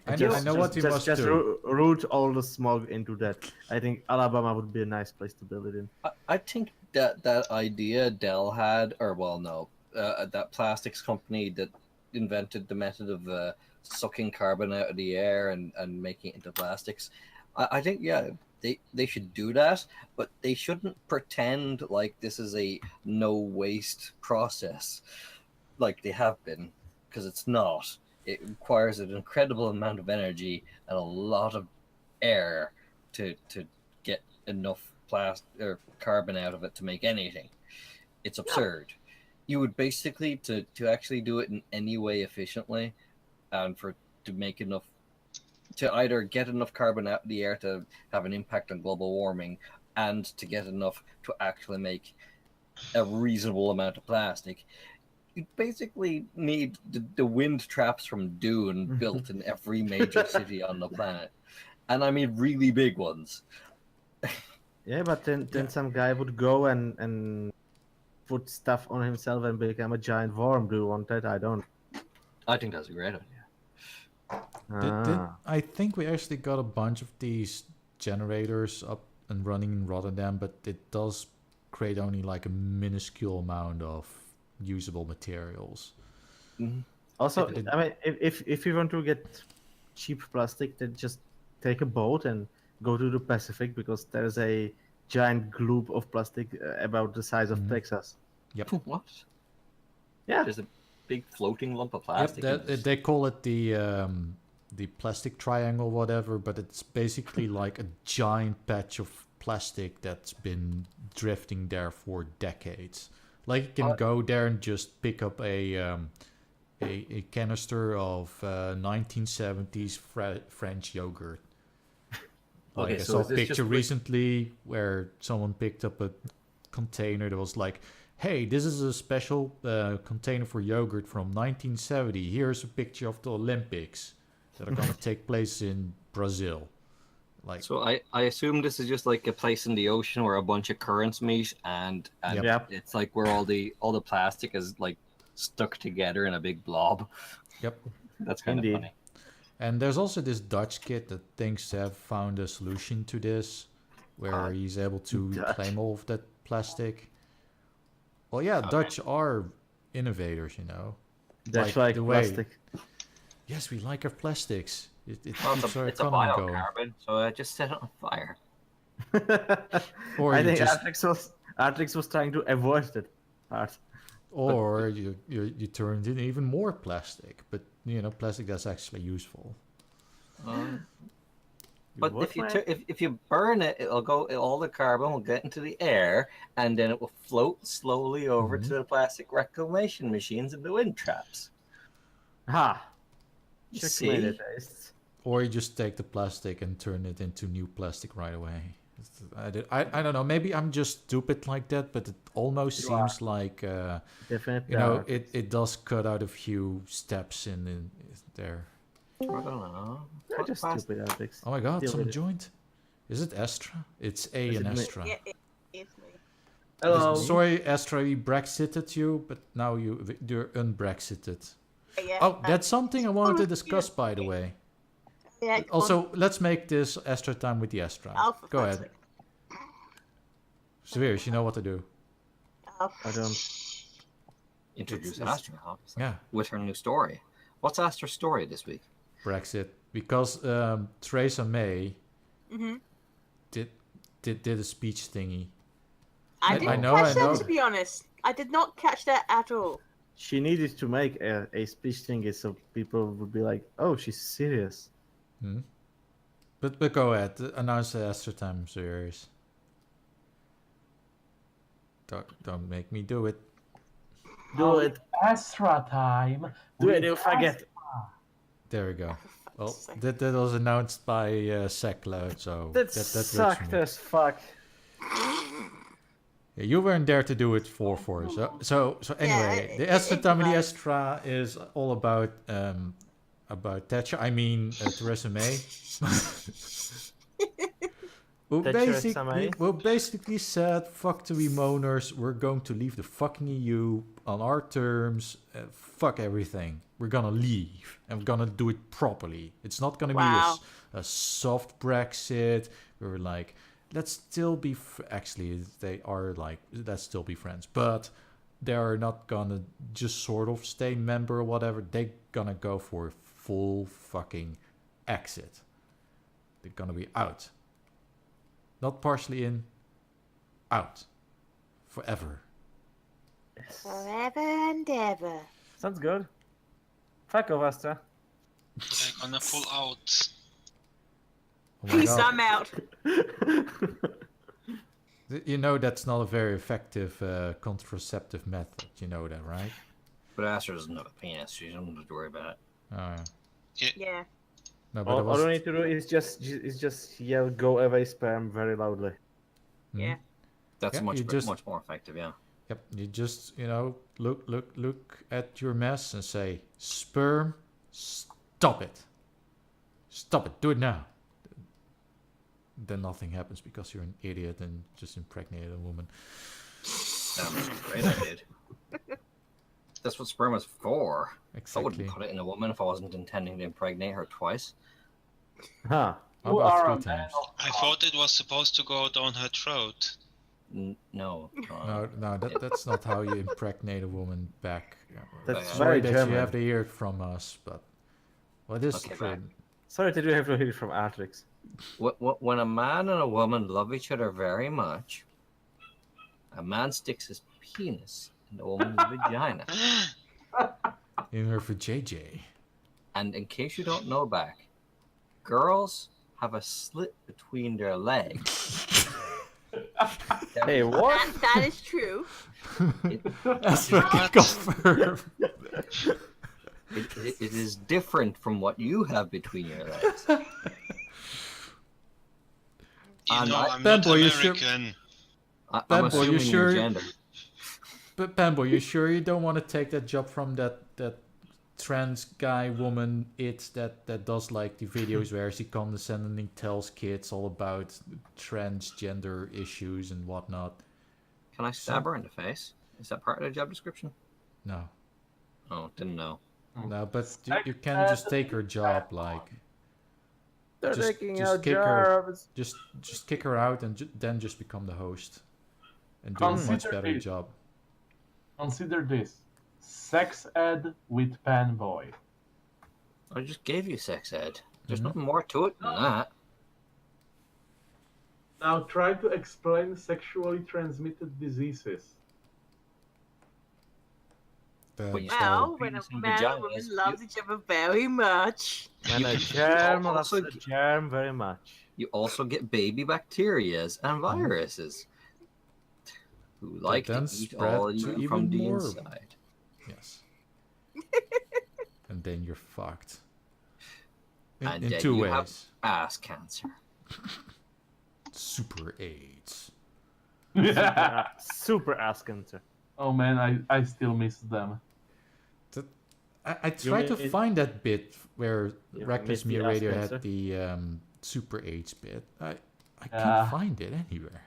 I know what you must do. Root all the smog into that. I think Alabama would be a nice place to build it in. I think that idea Dell had, that plastics company that invented the method of sucking carbon out of the air and making it into plastics. I think, yeah, they should do that, but they shouldn't pretend like this is a no waste process like they have been, because it's not. It requires an incredible amount of energy and a lot of air to get enough plastic or carbon out of it to make anything. It's absurd. You would basically to actually do it in any way efficiently, and to make enough to either get enough carbon out of the air to have an impact on global warming, and to get enough to actually make a reasonable amount of plastic. You basically need the wind traps from Dune built in every major city on the planet. And I mean really big ones. Yeah, but then some guy would go and put stuff on himself and become a giant worm. Do you want that? I don't. I think that's a great idea. I think we actually got a bunch of these generators up and running in Rotterdam, but it does create only like a minuscule amount of usable materials. Mm-hmm. Also, It- I mean, if you want to get cheap plastic, then just take a boat and go to the Pacific because there's a giant globe of plastic about the size of Mhm. Texas. Yep. What? Yeah, There's a big floating lump of Yep, plastic. in this. they call it the plastic triangle, whatever, but it's basically like a giant patch of plastic that's been drifting there for decades. Like you can go there and just pick up a canister of 1970s French yogurt. Like Okay, I so saw a is this just picture like- recently where someone picked up a container that was like, hey, this is a special container for yogurt from 1970. Here's a picture of the Olympics that are going to take place in Brazil. Like, So I assume this is just like a place in the ocean where a bunch of currents meet, and Yep. Yep. it's like where all the plastic is like stuck together in a big blob. yep. That's kind Indeed. of funny. And there's also this Dutch kid that thinks to have found a solution to this, where he's able to Dutch. reclaim all of that plastic. Well, yeah, Dutch are innovators, you know. that's Like like the way- plastic. Yes, we like our plastics. It Well, keeps our it's a economy going. biocarbon, so I just set it on fire. Or I you think just- Artrix was trying to avoid that part. Or you turned in even more plastic, but you know, plastic that's actually useful. But What, if you man? if you burn it, all the carbon will get into the air, and then it will float slowly over to the plastic reclamation machines and the wind traps. Ha! You Checkmate see? it, Ace. Or you just take the plastic and turn it into new plastic right away. I don't know. Maybe I'm just stupid like that, but it almost You seems like Definitely. you know it does cut out a few steps in there. I don't know. You're What just plastic- stupid, Artrix. Oh my God! Deal Someone with it. joined. Is it Astra? It's A Is and it me? Astra. Yeah, it's me. Hello. Sorry, Astra, we Brexited you, but now you're unbrexited. Yeah, Oh, that's something I wanted to discuss, by the way. yeah, come on. Also, let's make this Astra time with the Astra. Oh, for Go fuck's ahead. sake. Xaverius, you know what to do. Oh, I don't. Introduce It's- Astra, obviously, Yeah, with her new story. What's Astra's story this week? Brexit. Because Theresa May mhm. did a speech thingy. I I didn't know, catch I that, know. to be honest. I did not catch that at all. She needed to make a speech thingy so people would be like, "Oh, she's serious." Hmm? But go ahead. Announce the Astra time, Xaverius. Don't make me do it. Do it. Astra time. Do with it, you forget. There we go. Well, fuck's sake. that was announced by Sekele, so That that works for sucked me. as fuck. Yeah, you weren't there to do it for us. So anyway, the Astra time with the improvised. Astra is all about Thatcher. I mean Theresa May. Theresa May? We basically said, fuck the Remoners, we're going to leave the fucking EU on our terms, fuck everything. We're gonna leave, and we're gonna do it properly. It's not gonna Wow. be a soft Brexit. We were like, let's still be, actually, they are like, let's still be friends, but they are not gonna just sort of stay member or whatever. They're gonna go for full fucking exit. They're gonna be out. Not partially in, out. Forever. Yes. Forever and ever. Sounds good. Fuck off, Astra. They're gonna pull out. Oh my Peace, God. I'm out. You know that's not a very effective contraceptive method. You know that, right? But Astra doesn't have a penis. She doesn't have to worry about it. Yeah. No, but it All was, you need to do is just yell "Go away, sperm" very loudly. Mhm. Yeah. That's Yeah, much you just- much more effective. Yeah. Yep. You just look at your mess and say, sperm, stop it. Stop it. Do it now. Then nothing happens because you're an idiot and just impregnated a woman. That was great. I did. That's what sperm is for. I Exactly. wouldn't put it in a woman if I wasn't intending to impregnate her twice. Huh. How You about are 3 a man times? of I thought it was supposed to go down her throat. No. No, that's not how you impregnate a woman back. That's Sorry very that German. you have to hear it from us, but what is Okay, true? right. Sorry that you have to hear it from Artrix. When a man and a woman love each other very much, a man sticks his penis in the woman's vagina. In her for JJ. And in case you don't know, back, girls have a slit between their legs. Hey, what? That is true. That's what confirmed. It is different from what you have between your legs. You know, I'm Panboy, not you sure- American. I'm Panboy, you assuming your sure- gender. But Panboy, you sure you don't want to take that job from that trans guy, woman, that does like the videos where she condescendingly tells kids all about transgender issues and whatnot? Can I stab her in the face? Is that part of the job description? No. Oh, didn't know. No, but you can just take her job, like They're Just- taking just out kick her. jobs. just kick her out and then just become the host and do a much Consider better this. job. Consider this. Sex ed with Panboy. I just gave you sex ed. There's Mhm. nothing more to it than that. Now try to explain sexually transmitted diseases. When you Well, stick when a penis in man and vaginas, woman loves each other very much. And a germ loves also a germ very much. you also get baby bacterias and viruses who like to then eat spread all to you even from the more. inside. Yes. And then you're fucked. And In then two you ways. have ass cancer. Super AIDS. Super ass cancer. Oh man, I still miss them. I tried to mean- find that bit where You Reckless miss the Me ass Radio cancer? had the Super AIDS bit. I Yeah. can't find it anywhere.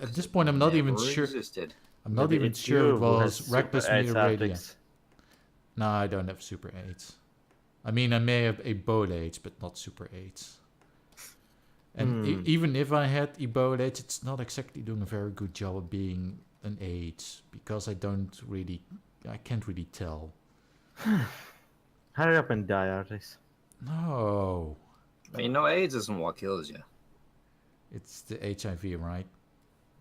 At this point, I'm not even Never sure. Existed. I'm not Maybe even it's sure you it who has was super Reckless AIDS Me Radio. Artrix. No, I don't have Super AIDS. I mean, I may have Ebola AIDS, but not Super AIDS. And even if I had Ebola AIDS, it's not exactly doing a very good job of being an AIDS because I can't really tell. Hurry up and die, Artrix. No, I mean, no, AIDS isn't what kills you. it's the HIV, right?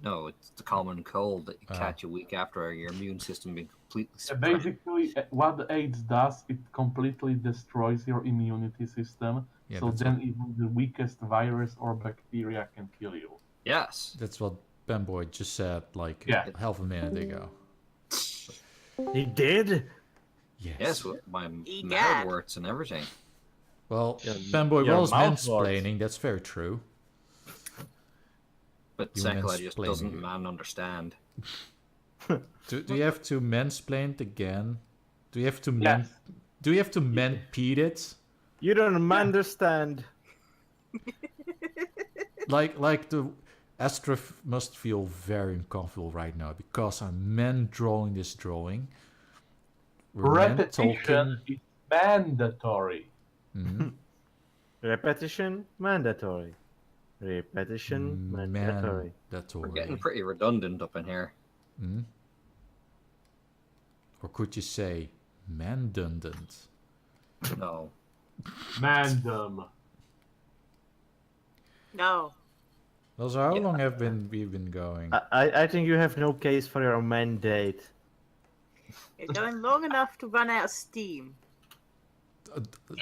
No, it's the common cold that you Oh. catch a week after your immune system being completely suppressed. Basically, what the AIDS does, it completely destroys your immunity system. Yeah, So that's then even the weakest virus or bacteria can kill you. Yes. That's what Panboy just said like Yeah. half a minute ago. He did? Yes, with my Egad. mouth words and everything. Well, Your- Panboy your was mouth works. mansplaining, that's very true. But You Sekele just mansplaining doesn't you. man understand. Do you have to mansplain it again? Do you have to Yes. do you have to man-peed it? You don't understand. Like the Astra must feel very uncomfortable right now because I'm man drawing this drawing. We're man Repetition is mandatory. Mhm. Repetition mandatory. Repetition mandatory. We're getting pretty redundant up in here. Mhm. Or could you say mandundant? No. Mandem. No. Also, how Yeah. long have we've been going? I think you have no case for your mandate. It's going long enough to run out of steam.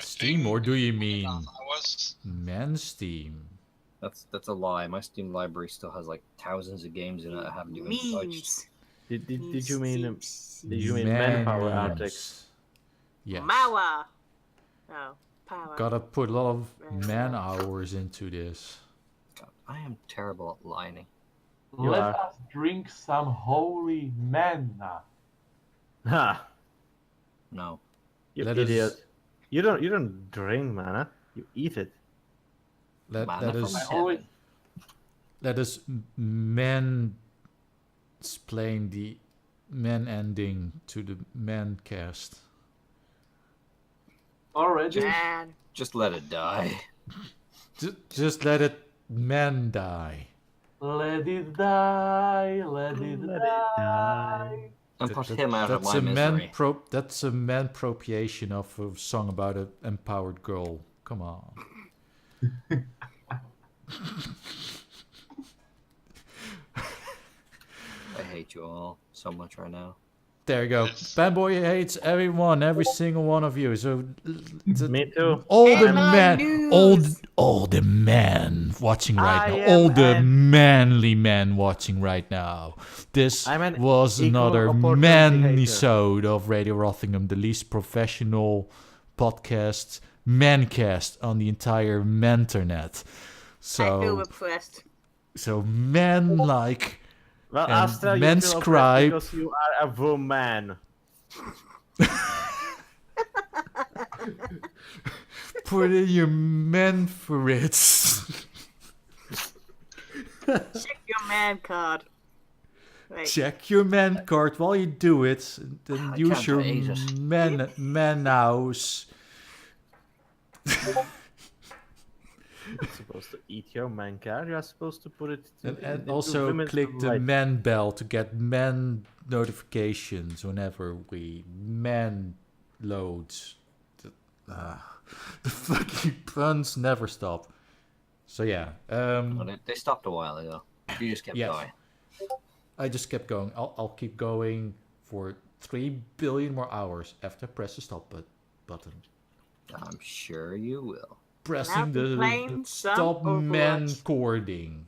Steam, or do you mean Hours. man Steam? That's a lie. My Steam library still has like thousands of games in it I haven't even touched. Did Memes. you mean Memes. did you mean manpower, memes. Artrix? Yes. Mawa. Oh, power. Gotta put a lot of man hours into this. God, I am terrible at lining. You Let are. us drink some holy manna. Ha! No. You Let us- idiot. You don't drink mana. You eat it. Let Mana from us I always let us man explain the man ending to the man cast. already. Man. Just let it die. Just let it man die. Let it die, let it Let it die. And put him out of that's my a misery. That's a man-propriation of a song about an empowered girl. Come on. I hate you all so much right now. There you go. Yes. Panboy hates everyone, every single one of you. So Me too. all the Headline men, news. all the men watching right I now, am all the an- manly men watching right now. This I'm an was equal another opportunity hater. manisode of Radio Rothingham, the least professional podcast, mancast on the entire menternet. I feel So, repressed. men like Well, and Astra, you men feel oppressed scribe. because you are a woman. Put in your men for it. Check your man card. Right. Check your man card while you do it. Then I use can't your raise it. man house. You're not supposed to eat your man card. You are supposed to put it. And into also women's click the right. man bell to get man notifications whenever man loads. The fucking puns never stop. So yeah, Well, they stopped a while ago. You just kept Yes. going. I just kept going. I'll keep going for 3 billion more hours after I press the stop button. I'm sure you will. Pressing the playing some stop Overwatch. man cording.